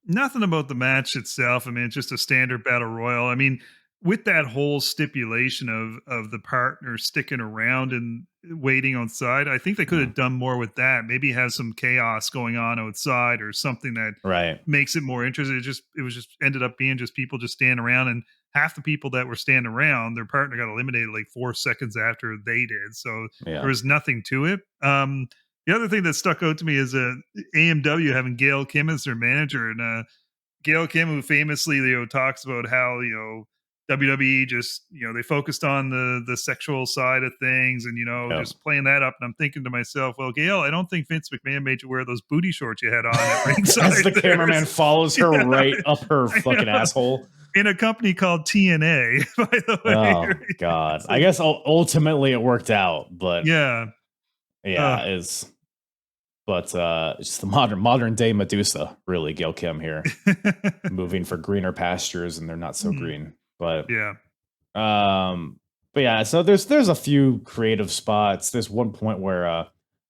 Nothing about the match itself. I mean, it's just a standard battle royal. I mean, with that whole stipulation of the partner sticking around and waiting outside, I think they could Mm, have done more with that. Maybe have some chaos going on outside or something that right. makes it more interesting. It was just ended up being just people just standing around, and half the people that were standing around, their partner got eliminated like 4 seconds after they did. So there Yeah. was nothing to it. The other thing that stuck out to me is AMW having Gail Kim as their manager, and Gail Kim, who famously talks about how WWE just they focused on the sexual side of things, and Yep. just playing that up. And I'm thinking to myself, well, Gail, I don't think Vince McMahon made you wear those booty shorts you had on at As ringside. the cameraman follows her Yeah, right up her I fucking know. asshole. In a company called TNA, by the way. Oh God. It's I like, guess ultimately it worked out, but yeah. Uh, yeah, is but it's just the modern day Medusa, really, Gil Kim here, moving for greener pastures, and they're not so mm, green. But yeah. um, but yeah, so there's a few creative spots. There's one point where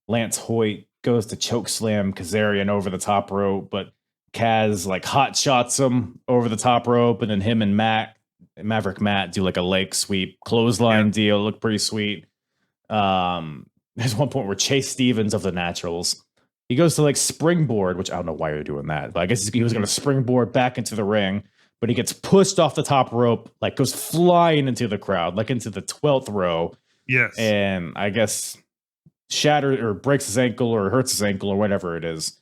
Lance Hoyt goes to choke slam Kazarian over the top rope, but Kaz like hot shots him over the top rope, and then him and Maverick Matt do like a leg sweep Yeah. clothesline deal. Look pretty sweet. There's one point where Chase Stevens of the Naturals, he goes to like springboard, which I don't know why you're doing that, but I guess he was going to springboard back into the ring, but he gets pushed off the top rope, like goes flying into the crowd, like into the 12th row, Yes. and I guess shatters or breaks his ankle or hurts his ankle or whatever it is.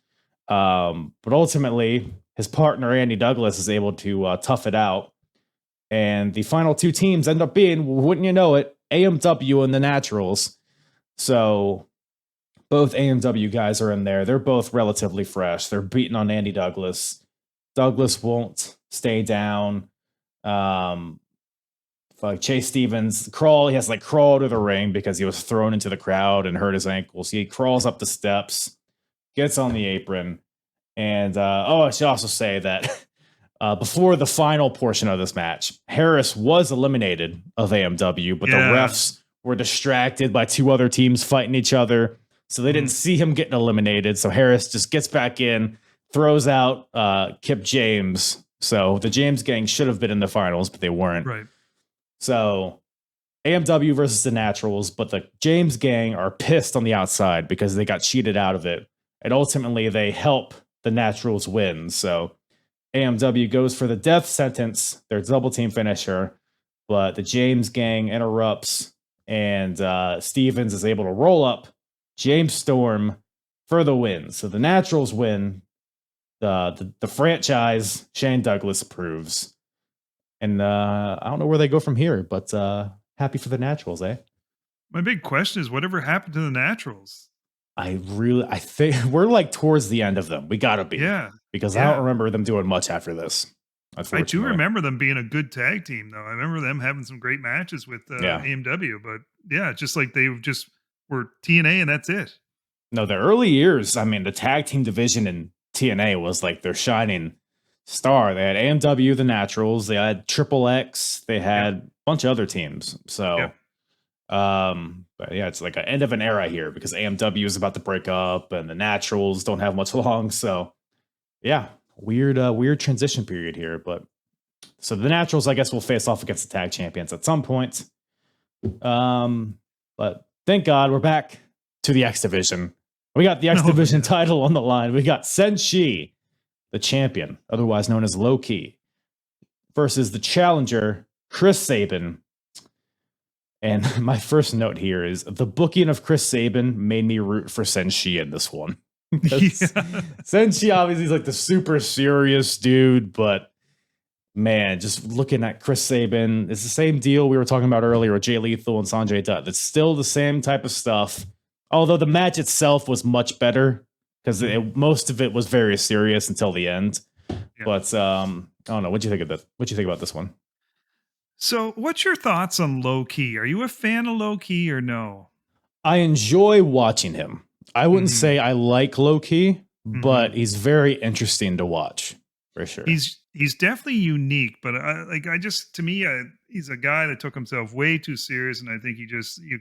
But ultimately, his partner Andy Douglas is able to tough it out, and the final two teams end up being, wouldn't you know it, AMW and the Naturals. So both AMW guys are in there. They're both relatively fresh. They're beating on Andy Douglas. Douglas won't stay down. Um, like Chase Stevens crawl. He has to like crawl to the ring because he was thrown into the crowd and hurt his ankle. So he crawls up the steps, gets on the apron, and I should also say that before the final portion of this match, Harris was eliminated of AMW, but the Yeah. refs were distracted by two other teams fighting each other. So they didn't see him getting eliminated. So Harris just gets back in, throws out Kip James. So the James gang should have been in the finals, but they weren't. Right. So AMW versus the Naturals, but the James gang are pissed on the outside because they got cheated out of it. And ultimately they help the Naturals win. So AMW goes for the death sentence, their double team finisher, but the James gang interrupts, and Stevens is able to roll up James Storm for the win. So the Naturals win. The franchise Shane Douglas approves, and I don't know where they go from here, but happy for the Naturals, eh? My big question is whatever happened to the Naturals? I think we're like towards the end of them. We gotta be, Yeah. because I don't Yeah. remember them doing much after this. I do Unfortunately, remember them being a good tag team, though. I remember them having some great matches with yeah. AMW, but yeah, just like they just were TNA and that's it. No, the early years, I mean, the tag team division in TNA was like their shining star. They had AMW, the Naturals, they had Triple X, they had a bunch of other teams. So, but yeah, it's like an end of an era here because AMW is about to break up and the Naturals don't have much long. So, yeah, weird transition period here. But so the Naturals, I guess, will face off against the tag champions at some point. But thank God we're back to the X Division. We got the X Division title on the line. We got Senshi, the champion, otherwise known as Low Key, versus the challenger, Chris Sabin. And my first note here is the booking of Chris Sabin made me root for Senshi in this one. Senshi obviously is like the super serious dude, but man, just looking at Chris Sabin, it's the same deal we were talking about earlier with Jay Lethal and Sanjay Dutt. It's still the same type of stuff. Although the match itself was much better because most of it was very serious until the end. Yeah. But I don't know. What do you think of this? What do you think about this one? So, what's your thoughts on Low Key? Are you a fan of Low Key or no? I enjoy watching him. I wouldn't say I like Loki, but Mhm. he's very interesting to watch for sure. He's definitely unique, but I just, to me, he's a guy that took himself way too serious, and I think he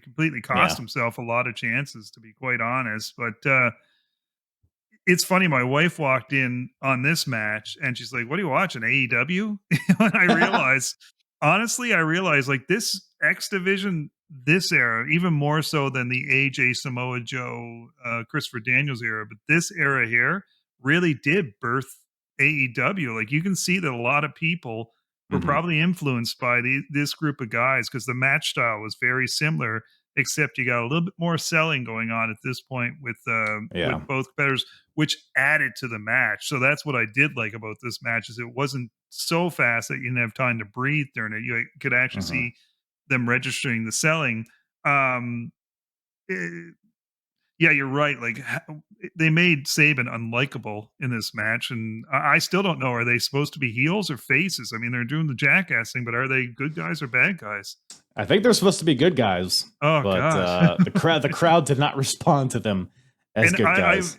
completely cost Yeah. himself a lot of chances, to be quite honest. But it's funny. My wife walked in on this match, and she's like, "What are you watching? AEW?" And I realized like this X Division, this era, even more so than the AJ Samoa Joe, Christopher Daniels era, but this era here really did birth AEW. Like you can see that a lot of people were Mhm. probably influenced by this group of guys because the match style was very similar, except you got a little bit more selling going on at this point with Yeah. both competitors, which added to the match. So that's what I did like about this match is it wasn't so fast that you didn't have time to breathe during it. You could actually Mhm. see them registering the selling. Um, eh, yeah, you're right. Like they made Saban unlikable in this match, and I still don't know: are they supposed to be heels or faces? I mean, they're doing the jackass thing, but are they good guys or bad guys? I think they're supposed to be good guys, Oh but God! the crowd did not respond to them as And good guys.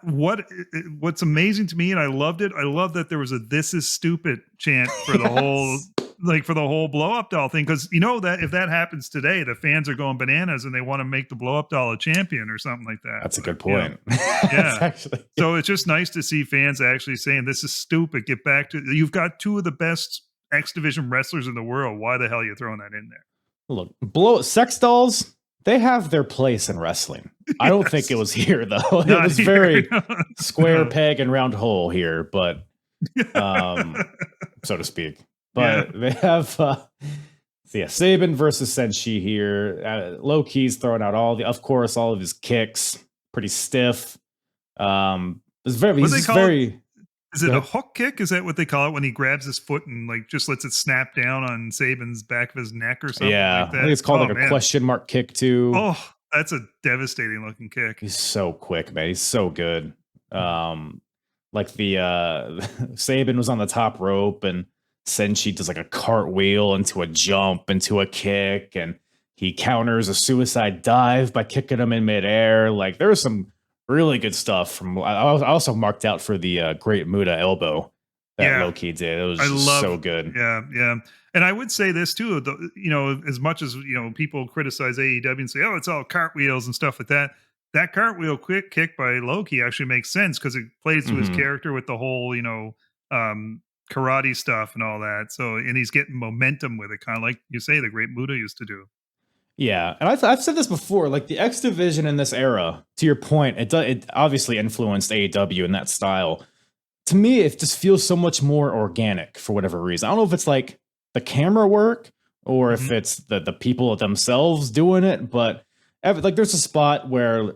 what's amazing to me, and I loved it. I love that there was a "This is stupid" chant for the whole, Yes. like for the whole blow up doll thing. Because you know that if that happens today, the fans are going bananas and they want to make the blow up doll a champion or something like that. That's a But good point. yeah. That's actually So it's just nice to see fans actually saying, "This is stupid. Get back to you've got two of the best X Division wrestlers in the world. Why the hell are you throwing that in there?" look, blow sex dolls, they have their place in wrestling. I don't think it Yes. was here though. It Not was here. very No. square No. peg and round hole here, but um so to speak. Yeah. But they have so yeah, Saban versus Senshi here. Low key's throwing out of course, all of his kicks, pretty stiff. What He's do they just call it? very Is it a good. hook kick? Is that what they call it when he grabs his foot and like just lets it snap down on Saban's back of his neck or something Yeah, like I think that? it's called like Oh a man. question mark kick too. Oh, that's a devastating looking kick. He's so quick, man. He's so good. Um, like the Saban was on the top rope and Senshi does like a cartwheel into a jump into a kick, and he counters a suicide dive by kicking him in midair. Like there was some really good stuff from. I also marked out for the great Muda elbow that Yeah. Loki did. It was I just so love good. yeah, yeah. And I would say this too, as much as people criticize AEW and say, "Oh, it's all cartwheels and stuff like that." That cartwheel quick kick by Loki actually makes sense because it plays to his Mhm. character with the whole, um, karate stuff and all that. So, and he's getting momentum with it, kind of like you say, the great Muda used to do. Yeah, and I've said this before. Like the X division in this era, to your point, it obviously influenced AEW in that style. To me, it just feels so much more organic for whatever reason. I don't know if it's like the camera work or if Mhm. it's the people themselves doing it, but like there's a spot where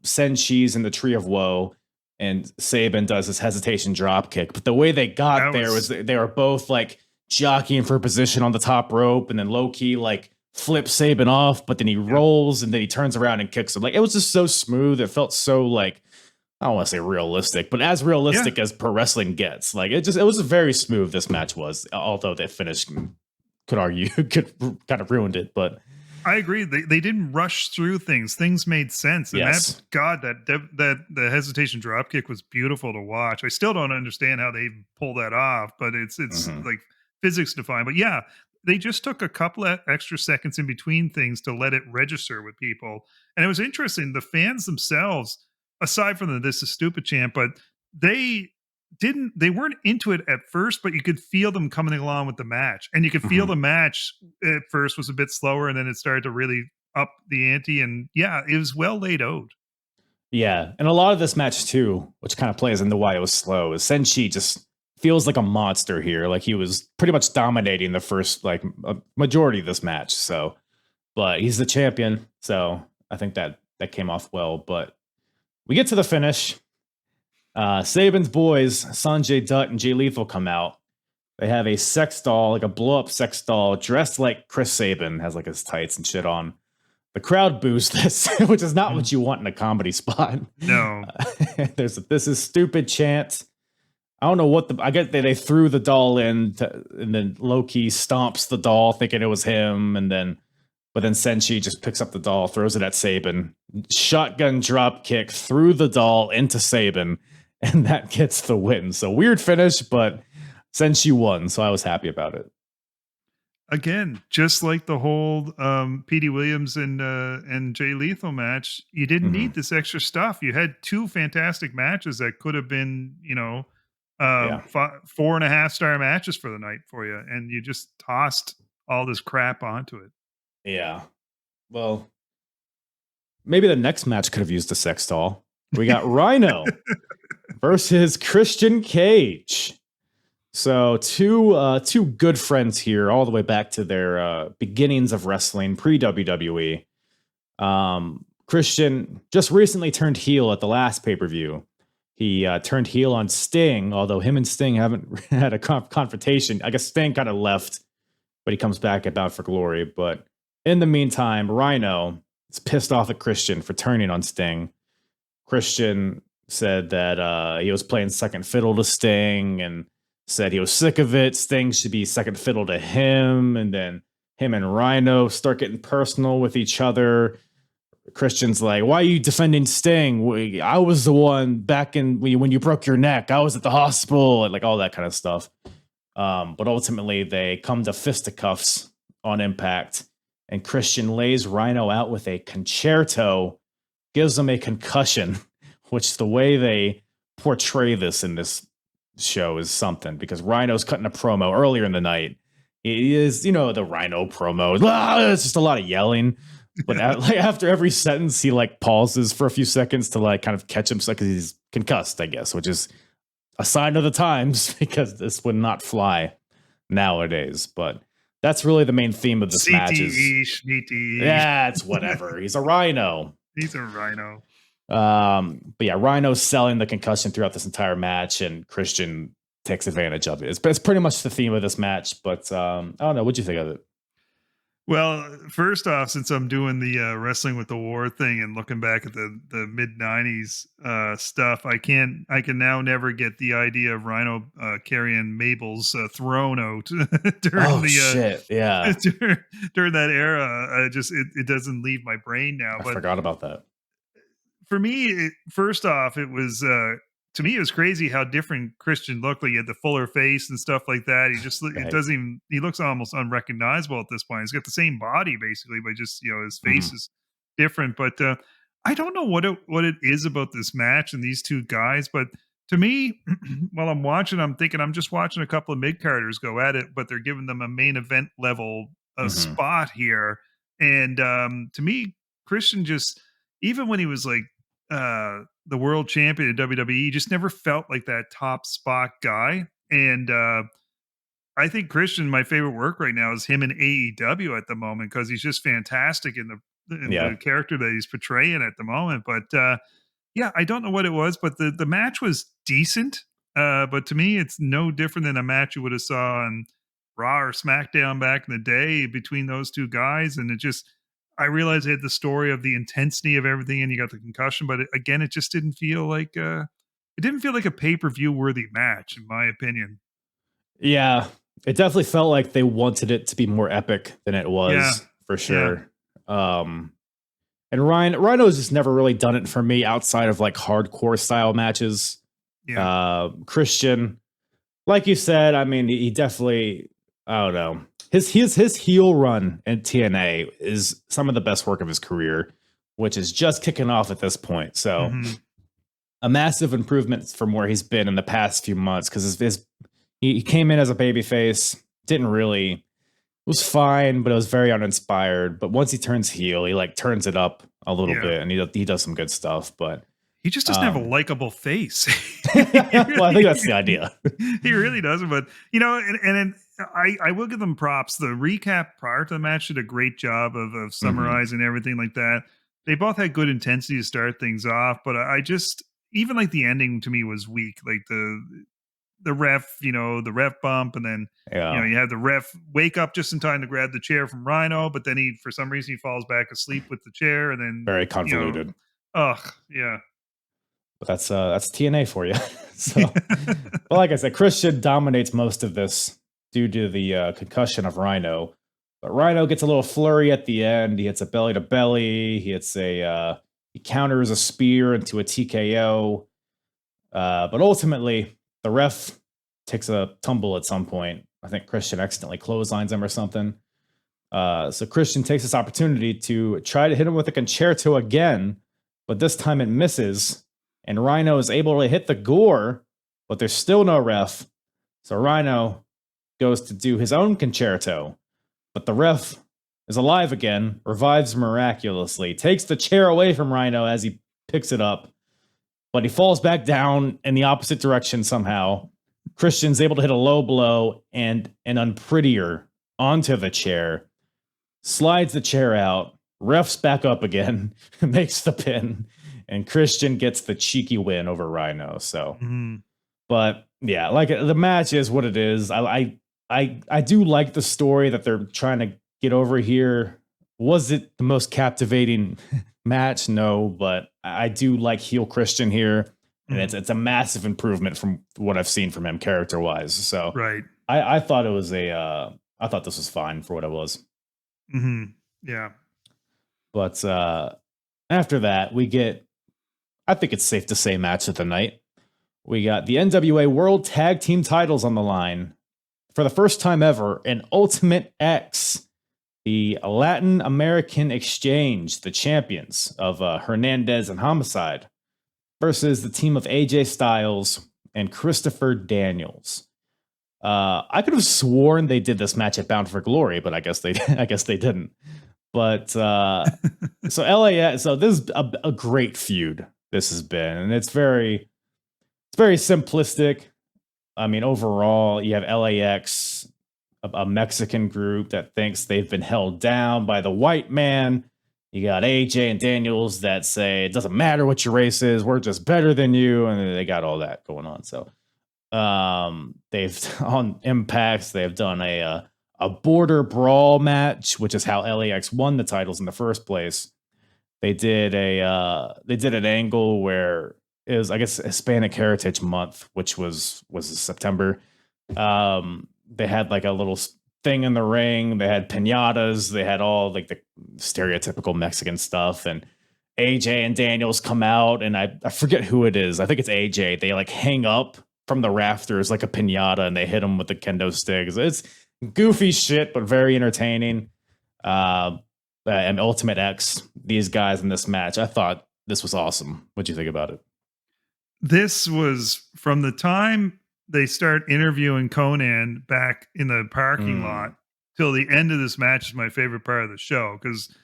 Senshi's in the Tree of Woe and Saban does his hesitation drop kick, but the way they got That there was was they were both like jockeying for position on the top rope, and then low key like flips Saban off, but then he yeah, rolls and then he turns around and kicks him. Like it was just so smooth. It felt so like I don't want to say realistic, but as yeah. realistic as pro wrestling gets. Like it was very smooth. This match was, although the finish could argue could kind of ruined it. But I agree. They didn't rush through things. Things made sense, and that yes, God that the hesitation drop kick was beautiful to watch. I still don't understand how they pull that off, but it's hmm like physics defined. But yeah, they just took a couple of extra seconds in between things to let it register with people, and it was interesting. The fans themselves, aside from the "This is stupid" chant, but they they weren't into it at first, but you could feel them coming along with the match, and you could feel hmm the match at first was a bit slower, and then it started to really up the ante. And yeah, it was well laid out. yeah, and a lot of this match too, which kind of plays into why it was slow, is Senshi just feels like a monster here. Like he was pretty much dominating the first like majority of this match. So, but he's the champion, so I think that came off well. But we get to the finish. Saban's boys, Sanjay Dutt and Jay Lethal, come out. They have a sex doll, like a blow up sex doll, dressed like Chris Saban, has like his tights and shit on. The crowd boos this, which is not Mm, what you want in a comedy spot. no, There's a, this is stupid chant. I don't know what I get that they threw the doll in, and then Loki stomps the doll thinking it was him, and then But then Senshi just picks up the doll, throws it at Saban, shotgun drop kick through the doll into Saban, and that gets the win. So weird finish, but Senshi won, so I was happy about it. Again, just like the whole Petey Williams and Jay Lethal match, you didn't need this extra stuff. You had two fantastic matches that could have been, Yeah. 4.5-star matches for the night for you, and you just tossed all this crap onto it. Yeah. Well, maybe the next match could have used a sex doll. We got Rhino versus Christian Cage. So two good friends here, all the way back to their beginnings of wrestling pre-WWE. Christian just recently turned heel at the last pay-per-view. He turned heel on Sting, although him and Sting haven't had a confrontation. I guess Sting kind of left, but he comes back at Bound for Glory. But in the meantime, Rhino is pissed off at Christian for turning on Sting. Christian said that he was playing second fiddle to Sting and said he was sick of it. Sting should be second fiddle to him. And then him and Rhino start getting personal with each other. Christian's like, why are you defending Sting? I was the one back in when you broke your neck. I was at the hospital, and like all that kind of stuff. But ultimately, they come to fisticuffs on Impact, and Christian lays Rhino out with a concerto, gives him a concussion, which the way they portray this in this show is something, because Rhino's cutting a promo earlier in the night. It is, the Rhino promo. It's just a lot of yelling. But after every sentence, he like pauses for a few seconds to like kind of catch himself because he's concussed, I guess, which is a sign of the times because this would not fly nowadays. But that's really the main theme of this match. Yeah, it's whatever. He's a Rhino. He's a Rhino. But yeah, Rhino's selling the concussion throughout this entire match, and Christian takes advantage of it. It's pretty much the theme of this match. But I don't know. What'd you think of it? Well, first off, since I'm doing the Wrestling with the War thing and looking back at the mid '90s stuff, I can now never get the idea of Rhino carrying Mabel's throne out during shit, yeah, during that era. It doesn't leave my brain now. I forgot about that. For me, first off, it was to me it was crazy how different Christian looked. Like he had the fuller face and stuff like that. It doesn't even, he looks almost unrecognizable at this point. He's got the same body basically, but just his face is different. But I don't know what it is about this match and these two guys, but to me, while I'm watching, I'm thinking I'm just watching a couple of mid-carders go at it, but they're giving them a main event level spot here. And to me, Christian just, even when he was like the world champion in WWE, just never felt like that top spot guy. And I think Christian, my favorite work right now is him in AEW at the moment, because he's just fantastic in the character that he's portraying at the moment. But yeah, I don't know what it was, but the match was decent. But to me, it's no different than a match you would have saw on Raw or SmackDown back in the day between those two guys. And I realized it had the story of the intensity of everything, and you got the concussion, but again, it just didn't feel like a pay-per-view worthy match, in my opinion. Yeah, it definitely felt like they wanted it to be more epic than it was, for sure. Yeah. And Rhino's just never really done it for me outside of like hardcore style matches. Yeah. Christian, like you said, I mean, he definitely, I don't know. His heel run in TNA is some of the best work of his career, which is just kicking off at this point. So a massive improvement from where he's been in the past few months, because he came in as a babyface, it was fine, but it was very uninspired. But once he turns heel, he like turns it up a little bit, and he does some good stuff. But he just doesn't have a likable face. Well, I think that's the idea. He really doesn't. But and I will give them props. The recap prior to the match did a great job of summarizing everything like that. They both had good intensity to start things off, but I just, even like the ending to me was weak. Like the ref, the ref bump, and then you have the ref wake up just in time to grab the chair from Rhino, but then for some reason he falls back asleep with the chair, and then very convoluted. Yeah. But that's TNA for you. So, well, like I said, Christian dominates most of this due to the concussion of Rhino. But Rhino gets a little flurry at the end. He hits a belly to belly. He counters a spear into a TKO. But ultimately, the ref takes a tumble at some point. I think Christian accidentally clotheslines him or something. So Christian takes this opportunity to try to hit him with a concerto again, but this time it misses. And Rhino is able to hit the gore, but there's still no ref. So Rhino goes to do his own concerto, but the ref is alive again, revives miraculously, takes the chair away from Rhino as he picks it up, but he falls back down in the opposite direction somehow. Christian's able to hit a low blow and an unprettier onto the chair, slides the chair out, refs back up again, makes the pin, and Christian gets the cheeky win over Rhino. So, but yeah, like the match is what it is. I do like the story that they're trying to get over here. Was it the most captivating match? No, but I do like heel Christian here, and it's a massive improvement from what I've seen from him character wise. So, right, I thought it was I thought this was fine for what it was. Yeah, but after that, we get, I think it's safe to say, match of the night. We got the NWA World Tag Team titles on the line. For the first time ever, an Ultimate X, the Latin American Exchange, the champions of Hernandez and Homicide, versus the team of AJ Styles and Christopher Daniels. I could have sworn they did this match at Bound for Glory, but I guess they didn't. But so LAX, so this is a great feud. This has been, and it's very simplistic. I mean, overall, you have LAX, a Mexican group that thinks they've been held down by the white man. You got AJ and Daniels that say it doesn't matter what your race is, we're just better than you, and they got all that going on. So, they've on Impacts, they've done a border brawl match, which is how LAX won the titles in the first place. They did an angle where it was, I guess, Hispanic Heritage Month, which was September. They had like a little thing in the ring. They had piñatas. They had all like the stereotypical Mexican stuff. And AJ and Daniels come out, and I forget who it is. I think it's AJ. They like hang up from the rafters like a piñata, and they hit him with the kendo sticks. It's goofy shit, but very entertaining. And Ultimate X, these guys in this match, I thought this was awesome. What'd you think about it? This was from the time they start interviewing Conan back in the parking lot till the end of this match is my favorite part of the show, because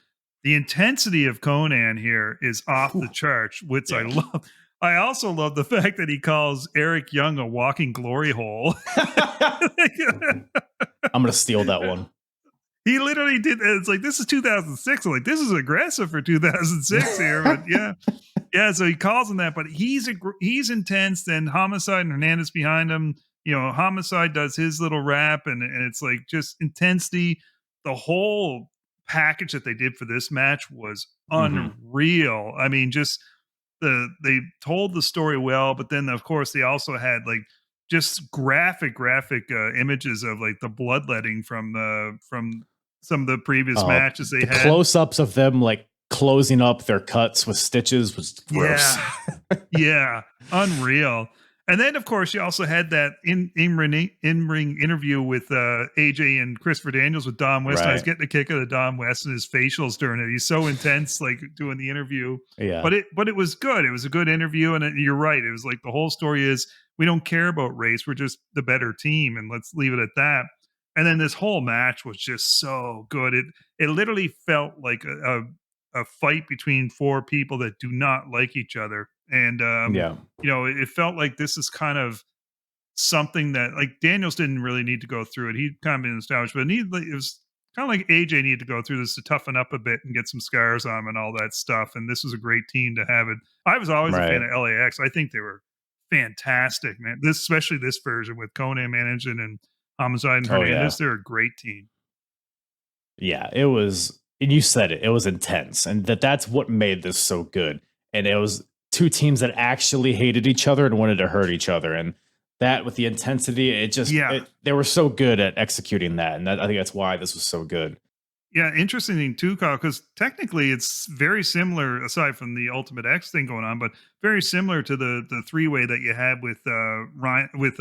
the intensity of Conan here is off the charts, which I love. I also love the fact that he calls Eric Young a walking glory hole. I'm going to steal that one. He literally did. It's like, this is 2006. I'm like, this is aggressive for 2006 here. But yeah. So he calls him that, but he's intense. And Homicide and Hernandez behind him. You know, Homicide does his little rap, and it's like just intensity. The whole package that they did for this match was unreal. I mean, just they told the story well, but then of course they also had like just graphic images of like the bloodletting from some of the previous matches they had. Close-ups of them like closing up their cuts with stitches was gross. Yeah, unreal. And then, of course, you also had that in-ring interview with AJ and Christopher Daniels with Dom West. Right. I was getting a kick out of Dom West and his facials during it. He's so intense, like doing the interview. Yeah. But it was good. It was a good interview, and you're right. It was like the whole story is we don't care about race. We're just the better team, and let's leave it at that. And then this whole match was just so good. It literally felt like a fight between four people that do not like each other. And, you know, it felt like this is kind of something that like Daniels didn't really need to go through it. He'd kind of been established, but it was kind of like AJ needed to go through this to toughen up a bit and get some scars on him and all that stuff. And this was a great team to have it. I was always a fan of LAX. I think they were fantastic, man. Especially this version with Conan managing and Homicide and Hernandez. They're a great team. Yeah, it was, and you said it was intense, and that's what made this so good. And it was two teams that actually hated each other and wanted to hurt each other, and that with the intensity, they were so good at executing that, and I think that's why this was so good. Yeah, interesting thing too, Kyle, because technically it's very similar, aside from the Ultimate X thing going on, but very similar to the three way that you had with Ryan with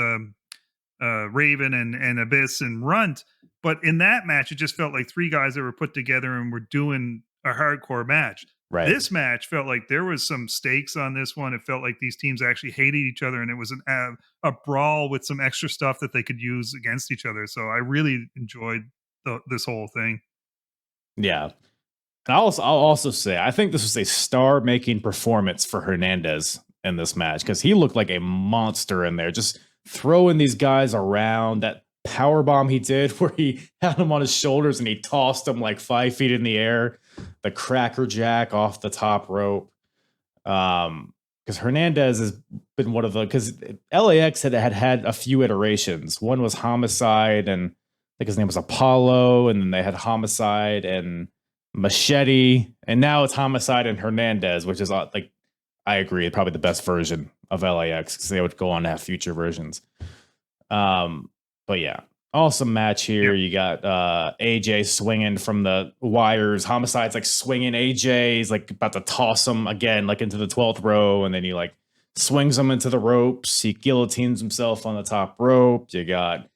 Raven and Abyss and Runt. But in that match, it just felt like three guys that were put together and were doing a hardcore match. Right. This match felt like there was some stakes on this one. It felt like these teams actually hated each other, and it was a brawl with some extra stuff that they could use against each other. So I really enjoyed this whole thing. Yeah. And I'll also say I think this was a star-making performance for Hernandez in this match because he looked like a monster in there, just throwing these guys around. That power bomb he did, where he had him on his shoulders and he tossed him like 5 feet in the air. The cracker jack off the top rope. Because Hernandez has been one of the because LAX had a few iterations. One was Homicide, and I think his name was Apollo, and then they had Homicide and Machete, and now it's Homicide and Hernandez, which is like I agree, probably the best version of LAX because they would go on to have future versions. But yeah, awesome match here. You got AJ swinging from the wires. Homicide's like swinging AJ. He's like about to toss him again, like into the 12th row, and then he like swings him into the ropes. He guillotines himself on the top rope. You got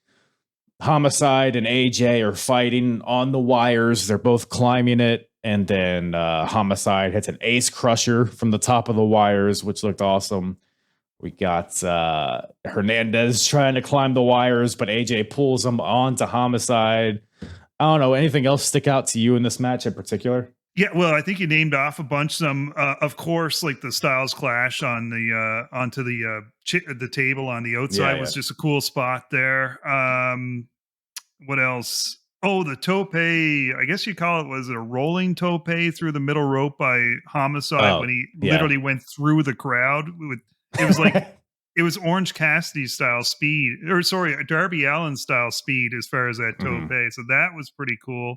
Homicide and AJ are fighting on the wires. They're both climbing it. And then Homicide hits an ace crusher from the top of the wires, which looked awesome. We got Hernandez trying to climb the wires, but AJ pulls him onto Homicide. I don't know. Anything else stick out to you in this match in particular? Yeah, well, I think you named off a bunch. Some, of course, like the Styles Clash on the onto the table on the outside was just a cool spot there. What else? Oh, the tope. I guess you call it was a rolling tope through the middle rope by Homicide when he literally went through the crowd. It was like it was Orange Cassidy style speed, or sorry, Darby Allin style speed as far as that tope. So that was pretty cool.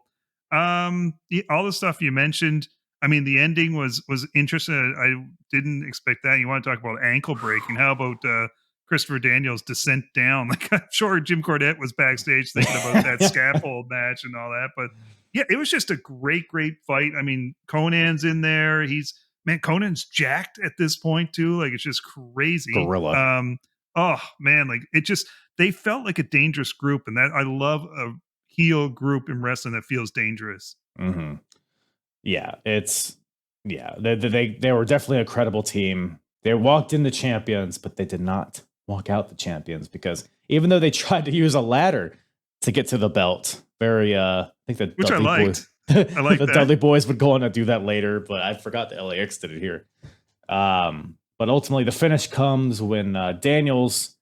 All the stuff you mentioned. I mean, the ending was interesting. I didn't expect that. You want to talk about ankle breaking? How about Christopher Daniels' descent down? Like, I'm sure Jim Cornette was backstage thinking about that scaffold match and all that. But yeah, it was just a great fight. I mean, Conan's in there. Conan's jacked at this point too. Like, it's just crazy. Gorilla. Oh man, like they felt like a dangerous group, and that I love a heel group in wrestling that feels dangerous. Mm-hmm. Yeah, they were definitely a credible team. They walked in the champions, but they did not walk out the champions because even though they tried to use a ladder to get to the belt, I think that which Dudley I liked. I like the that. Dudley Boys would go on to do that later, but I forgot that LAX did it here. But ultimately, the finish comes when Daniels.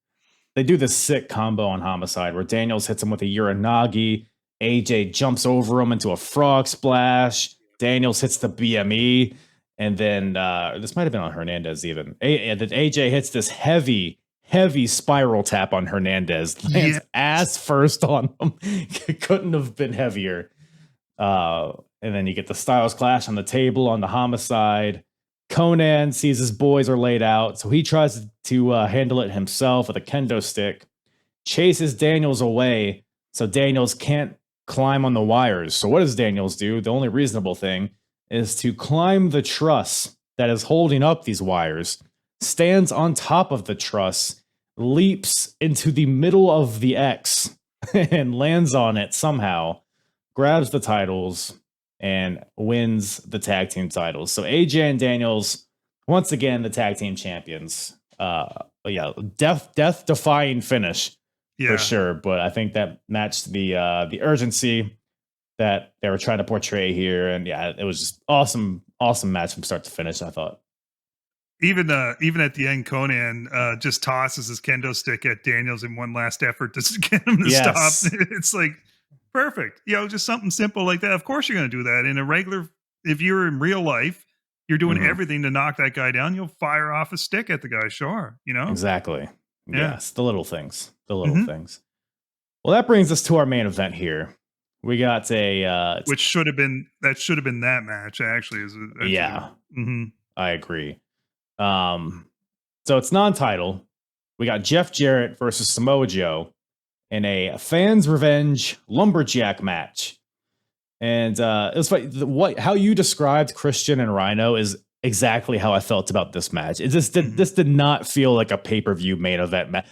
They do this sick combo on Homicide where Daniels hits him with a Uranagi. AJ jumps over him into a frog splash. Daniels hits the BME. And then this might have been on Hernandez even. AJ hits this heavy spiral tap on Hernandez. Lands ass first on him. Couldn't have been heavier. And then you get the Styles Clash on the table on the Homicide. Conan sees his boys are laid out, so he tries to handle it himself with a kendo stick. Chases Daniels away, so Daniels can't climb on the wires. So what does Daniels do? The only reasonable thing is to climb the truss that is holding up these wires, stands on top of the truss, leaps into the middle of the X, and lands on it somehow, grabs the titles, and wins the tag team titles. So AJ and Daniels, once again, the tag team champions. Death defying finish for sure. But I think that matched the urgency that they were trying to portray here. And yeah, it was just awesome match from start to finish, I thought. Even at the end, Conan just tosses his kendo stick at Daniels in one last effort to get him to stop. It's like, perfect. Just something simple like that. Of course you're going to do that in a regular, if you're in real life, you're doing everything to knock that guy down. You'll fire off a stick at the guy. Sure. Exactly. Yeah. Yes. The little things, things. Well, that brings us to our main event here. We got which should have been that match actually. I agree. So it's non-title. We got Jeff Jarrett versus Samoa Joe in a Fans Revenge Lumberjack match. And it was funny. How you described Christian and Rhino is exactly how I felt about this match. This did not feel like a pay-per-view main event match.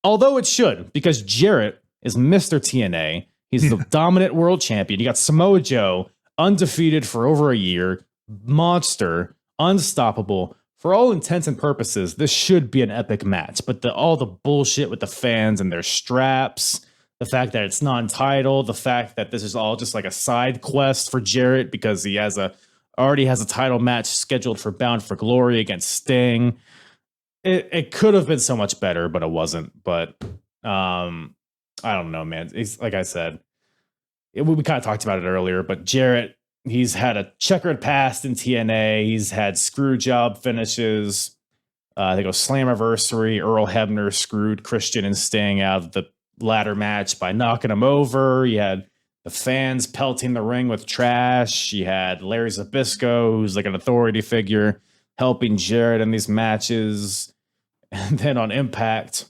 Although it should, because Jarrett is Mr. TNA. He's the dominant world champion. You got Samoa Joe, undefeated for over a year, monster, unstoppable. For all intents and purposes, this should be an epic match. But all the bullshit with the fans and their straps, the fact that it's non-title, the fact that this is all just like a side quest for Jarrett because he already has a title match scheduled for Bound for Glory against Sting. It could have been so much better, but it wasn't. But I don't know, man. It's like I said, we kind of talked about it earlier, but Jarrett, he's had a checkered past in TNA. He's had screw job finishes. I think it was Slammiversary. Earl Hebner screwed Christian and Sting out of the ladder match by knocking him over. You had the fans pelting the ring with trash. You had Larry Zbyszko, who's like an authority figure, helping Jarrett in these matches. And then on Impact,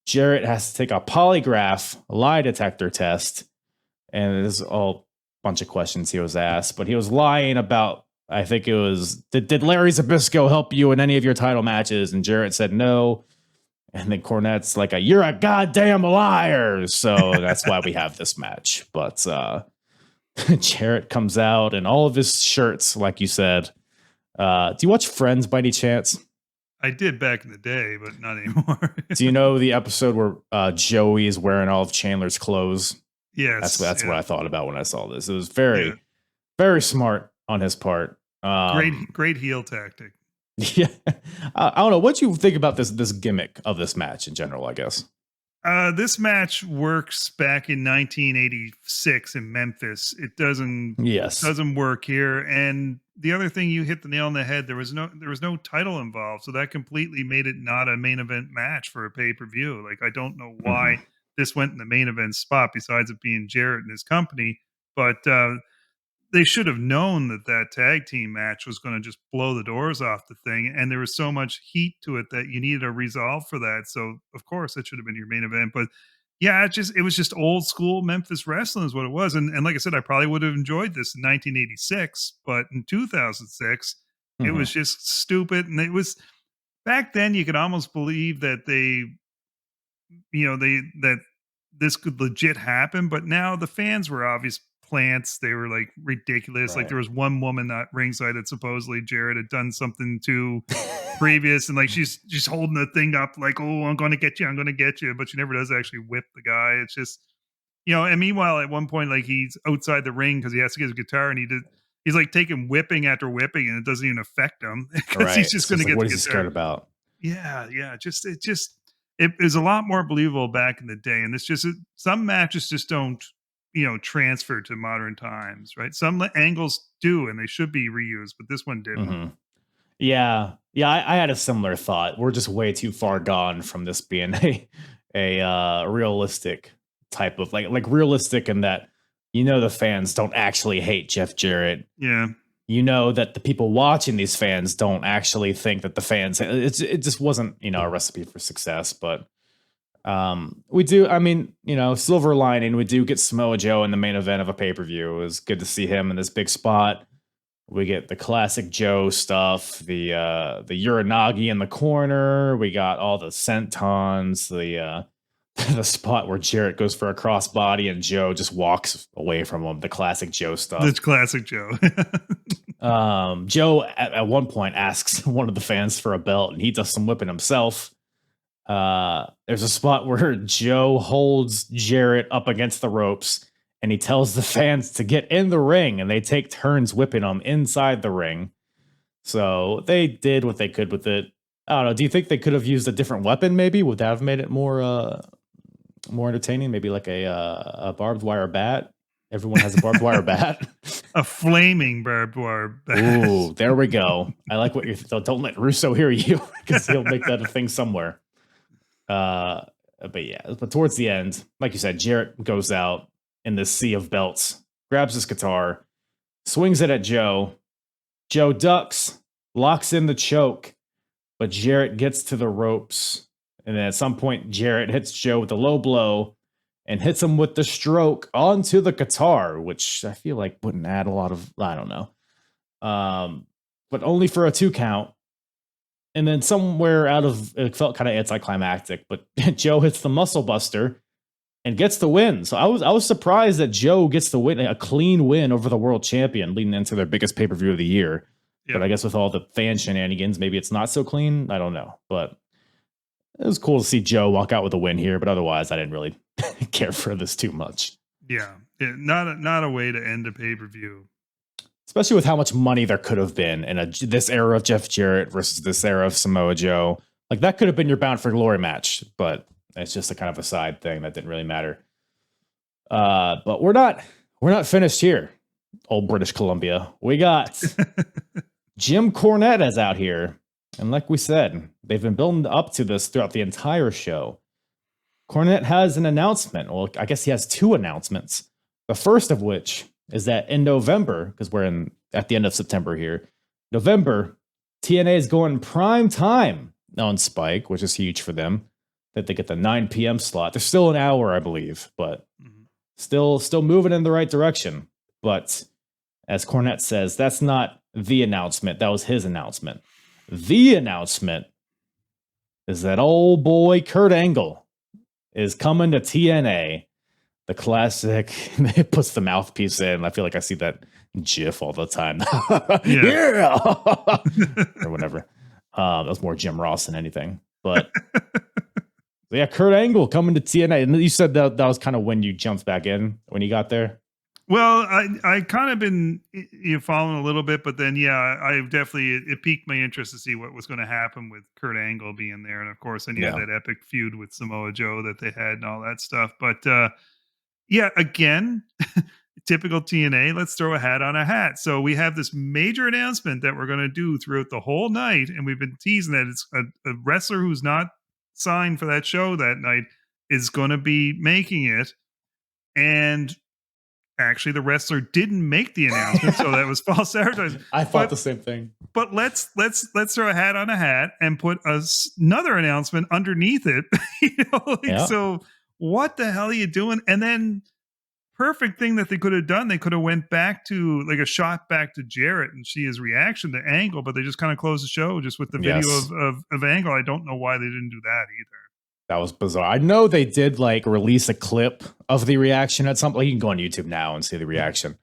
Jarrett has to take a polygraph lie detector test. And there's all bunch of questions he was asked, but he was lying about, I think it was, did Larry Zbyszko help you in any of your title matches? And Jarrett said no. And then Cornette's like, you're a goddamn liar. So that's why we have this match. But Jarrett comes out in all of his shirts, like you said. Do you watch Friends by any chance? I did back in the day, but not anymore. Do you know the episode where Joey is wearing all of Chandler's clothes? Yes. That's what I thought about when I saw this. It was very, very smart on his part. Great heel tactic. Yeah. I don't know. What do you think about this gimmick of this match in general, I guess? This match works back in 1986 in Memphis. It doesn't work here. And the other thing, you hit the nail on the head. There was no title involved, so that completely made it not a main event match for a pay-per-view. Like, I don't know why this went in the main event spot besides it being Jarrett and his company, but they should have known that tag team match was going to just blow the doors off the thing. And there was so much heat to it that you needed a resolve for that. So of course it should have been your main event, but yeah, it was just old school Memphis wrestling is what it was. And like I said, I probably would have enjoyed this in 1986, but in 2006, it was just stupid. And it was back then you could almost believe that that this could legit happen, but now the fans were obvious plants. They were like ridiculous. Right. Like there was one woman at ringside that supposedly Jarrett had done something to previous, and like she's just holding the thing up like, oh, I'm gonna get you, but she never does actually whip the guy. It's just, and meanwhile at one point, like he's outside the ring because he has to get his guitar, and he's like taking whipping after whipping, and it doesn't even affect him because he's just gonna get what the is he guitar. scared about? Yeah, it was a lot more believable back in the day, and it's just some matches just don't transfer to modern times, right? Some angles do, and they should be reused, but this one didn't. Yeah. I had a similar thought. We're just way too far gone from this being a realistic type of like realistic in that the fans don't actually hate Jeff Jarrett. Yeah. That the people watching these fans don't actually think that the fans. It just wasn't a recipe for success, but. We do, silver lining, we do get Samoa Joe in the main event of a pay-per-view. It was good to see him in this big spot. We get the classic Joe stuff, the Uranagi in the corner. We got all the sentons, the spot where Jarrett goes for a crossbody and Joe just walks away from him. The classic Joe stuff. That's classic Joe. Joe at one point asks one of the fans for a belt, and he does some whipping himself. There's a spot where Joe holds Jarrett up against the ropes and he tells the fans to get in the ring, and they take turns whipping him inside the ring. So they did what they could with it. I don't know. Do you think they could have used a different weapon? Maybe would that have made it more entertaining? Maybe like a barbed wire bat. Everyone has a barbed wire bat. A flaming barbed wire bat. Ooh, there we go. I like what you're. Don't let Russo hear you because he'll make that a thing somewhere. But towards the end, like you said, Jarrett goes out in this sea of belts, grabs his guitar, swings it at Joe. Joe ducks, locks in the choke, but Jarrett gets to the ropes. And then at some point, Jarrett hits Joe with a low blow, and hits him with the stroke onto the guitar, which I feel like wouldn't add a lot of, I don't know. But only for a 2 count. And then somewhere out of, it felt kind of anticlimactic, but Joe hits the muscle buster and gets the win. So I was surprised that Joe gets the win, a clean win over the world champion leading into their biggest pay-per-view of the year. Yep. But I guess with all the fan shenanigans, maybe it's not so clean. I don't know. But it was cool to see Joe walk out with a win here, but otherwise I didn't really care for this too much. Yeah. Not a way to end a pay-per-view. Especially with how much money there could have been in this era of Jeff Jarrett versus this era of Samoa Joe. Like, that could have been your Bound for Glory match, but it's just a kind of a side thing that didn't really matter. But we're not finished here, old British Columbia. We got Jim Cornette is out here. And like we said, they've been building up to this throughout the entire show. Cornette has an announcement. Well, I guess he has 2 announcements. The first of which is that in November, because we're at the end of September here, November, TNA is going prime time on Spike, which is huge for them, that they get the 9 p.m. slot. There's still an hour, I believe, but still moving in the right direction. But as Cornette says, that's not the announcement. That was his announcement. The announcement is that old boy Kurt Angle is coming to TNA. The classic, it puts the mouthpiece in. I feel like I see that GIF all the time. Yeah. Or whatever. That was more Jim Ross than anything. But yeah, Kurt Angle coming to TNA. And you said that was kind of when you jumped back in, when you got there. Well, I kind of been following a little bit, but then, I definitely, it piqued my interest to see what was going to happen with Kurt Angle being there. And of course, then you had that epic feud with Samoa Joe that they had and all that stuff. But again, typical TNA, let's throw a hat on a hat. So we have this major announcement that we're going to do throughout the whole night. And we've been teasing that it's a wrestler who's not signed for that show that night is going to be making it. And actually, the wrestler didn't make the announcement, so that was false advertising. I thought the same thing. But let's throw a hat on a hat and put another announcement underneath it. So what the hell are you doing? And then perfect thing that they could have done, they could have went back to like a shot back to Jarrett and see his reaction to Angle, but they just kind of closed the show just with the video of Angle. I don't know why they didn't do that either. That was bizarre. I know they did like release a clip of the reaction at some point. You can go on YouTube now and see the reaction,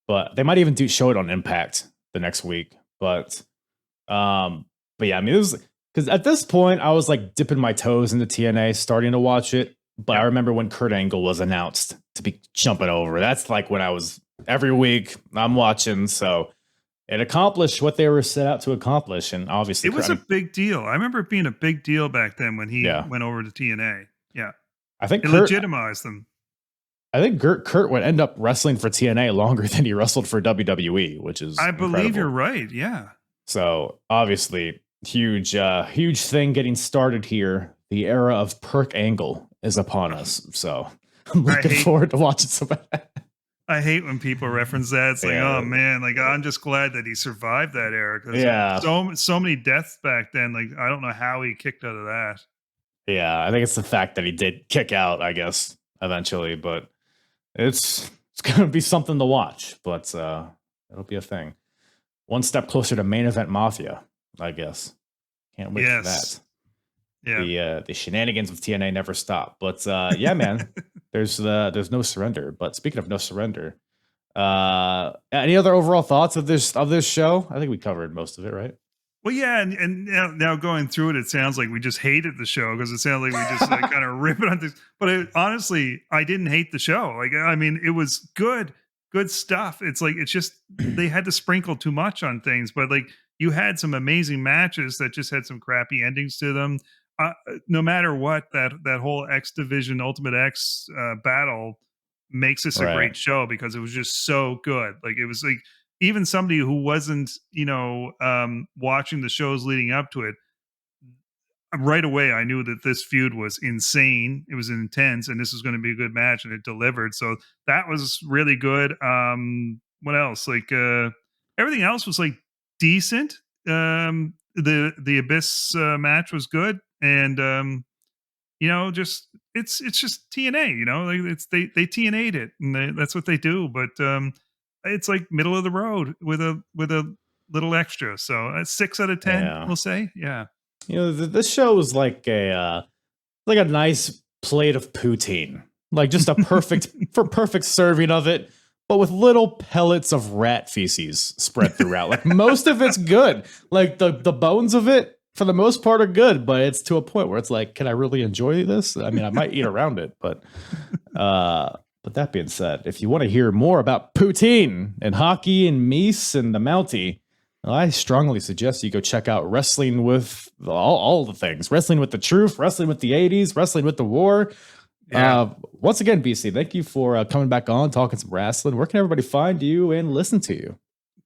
but they might even show it on Impact the next week. But yeah, I mean, it was because at this point I was like dipping my toes into TNA, starting to watch it. But I remember when Kurt Angle was announced to be jumping over. That's like when I was every week I'm watching. So it accomplished what they were set out to accomplish. And obviously it was a big deal. I remember it being a big deal back then when he went over to TNA. Yeah. I think it legitimized them. I think Kurt would end up wrestling for TNA longer than he wrestled for WWE, which is I believe you're right. Yeah. So obviously huge thing getting started here. The era of Perk Angle is upon us. So I'm looking forward to watching some of that. I hate when people reference that. It's like, oh man, like I'm just glad that he survived that era because so many deaths back then. Like I don't know how he kicked out of that. Yeah, I think it's the fact that he did kick out, I guess, eventually, but it's gonna be something to watch. But it'll be a thing. One step closer to main event Mafia, I guess. Can't wait for that. Yeah, the shenanigans of TNA never stop. But yeah, man, there's no surrender. But speaking of no surrender, any other overall thoughts of this show? I think we covered most of it, right? Well, yeah, and now going through it, it sounds like we just hated the show because it sounds like we just kind of rip it on things. But honestly, I didn't hate the show. Like, I mean, it was good stuff. It's like it's just they had to sprinkle too much on things. But like, you had some amazing matches that just had some crappy endings to them. No matter what, that whole X Division Ultimate X battle makes this a great show because it was just so good. Like it was like even somebody who wasn't watching the shows leading up to it, right away I knew that this feud was insane. It was intense, and this was going to be a good match, and it delivered. So that was really good. What else? Like everything else was like decent. The Abyss match was good. And just it's just TNA, you know, like they TNA'd it, and that's what they do. But it's like middle of the road with a little extra. So 6 out of 10, Yeah. we'll say. Yeah. You know, this show is like a nice plate of poutine, like just a perfect serving of it, but with little pellets of rat feces spread throughout. Like most of it's good. Like the bones of it, for the most part, are good, but it's to a point where it's like, can I really enjoy this? I mean, I might eat around it, but that being said, if you want to hear more about poutine and hockey and meese and the Mountie, I strongly suggest you go check out Wrestling with all the things. Wrestling with the Truth, Wrestling with the 80s, Wrestling with the War. Yeah. Once again, BC, thank you for coming back on, talking some wrestling. Where can everybody find you and listen to you?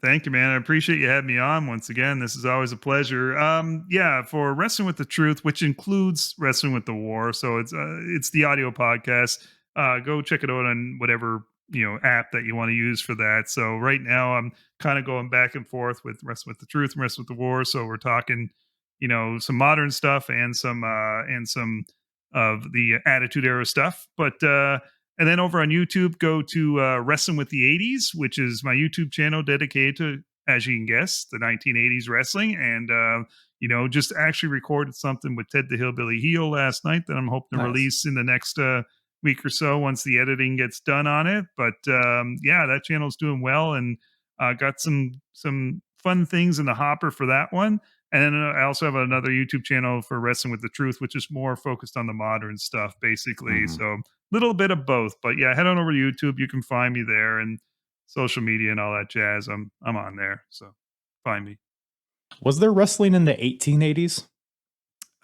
Thank you, man. I appreciate you having me on once again. This is always a pleasure. Yeah, for Wrestling with the Truth, which includes Wrestling with the War, so it's the audio podcast. Go check it out on whatever app that you want to use for that. So right now, I'm kind of going back and forth with Wrestling with the Truth and Wrestling with the War. So we're talking, some modern stuff and some of the Attitude Era stuff, but. And then over on YouTube, go to Wrestling with the 80s, which is my YouTube channel dedicated to, as you can guess, the 1980s wrestling. And, just actually recorded something with Ted the Hillbilly Heel last night that I'm hoping to release in the next week or so once the editing gets done on it. But yeah, that channel's doing well, and got some fun things in the hopper for that one. And then I also have another YouTube channel for Wrestling with the Truth, which is more focused on the modern stuff, basically. Mm-hmm. So little bit of both. But yeah, head on over to YouTube. You can find me there, and social media and all that jazz. I'm on there. So find me. Was there wrestling in the 1880s?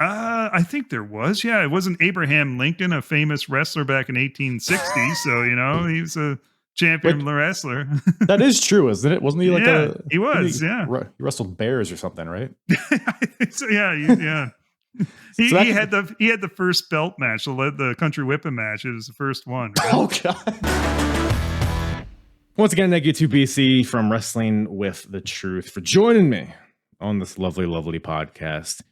I think there was. Yeah, it wasn't Abraham Lincoln, a famous wrestler back in 1860. So, he was a champion wrestler. That is true, isn't it? Wasn't he like he was, he wrestled bears or something, right? I think so, yeah. He had the first belt match, the country whipping match. It was the first one. Right? Oh god! Once again, thank you to BC from Wrestling with the Truth for joining me on this lovely, lovely podcast.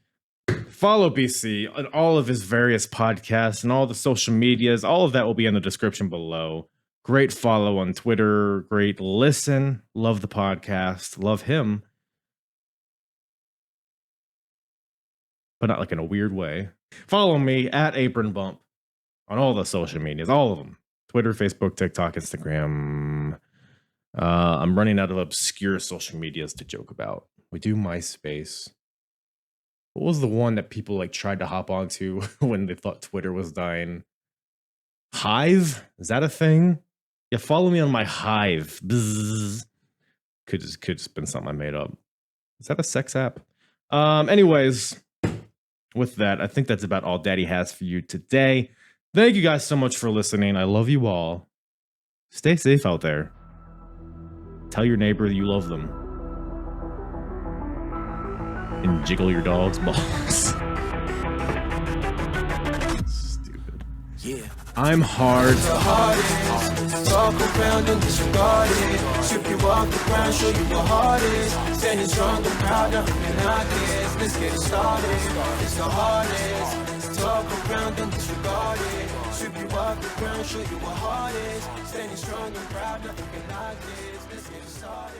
Follow BC on all of his various podcasts and all the social medias. All of that will be in the description below. Great follow on Twitter. Great listen. Love the podcast. Love him. But not like in a weird way. Follow me at Apron Bump on all the social medias, all of them. Twitter, Facebook, TikTok, Instagram. I'm running out of obscure social medias to joke about. We do MySpace. What was the one that people tried to hop onto when they thought Twitter was dying? Hive? Is that a thing? Yeah, follow me on my Hive. Bzzz. Could just been something I made up. Is that a sex app? Anyways, with that, I think that's about all Daddy has for you today. Thank you guys so much for listening. I love you all. Stay safe out there. Tell your neighbor that you love them. And jiggle your dog's balls. Stupid. Yeah. I'm hard. The hardest, talk around and disregard it. Strip you off the ground, show you what heart is. Standing strong and proud, nothing like this. Let's get it started. It's the hardest, talk around and disregard it. Strip you off the ground, show you what heart is. Standing strong and proud, nothing like this. Let's get it started.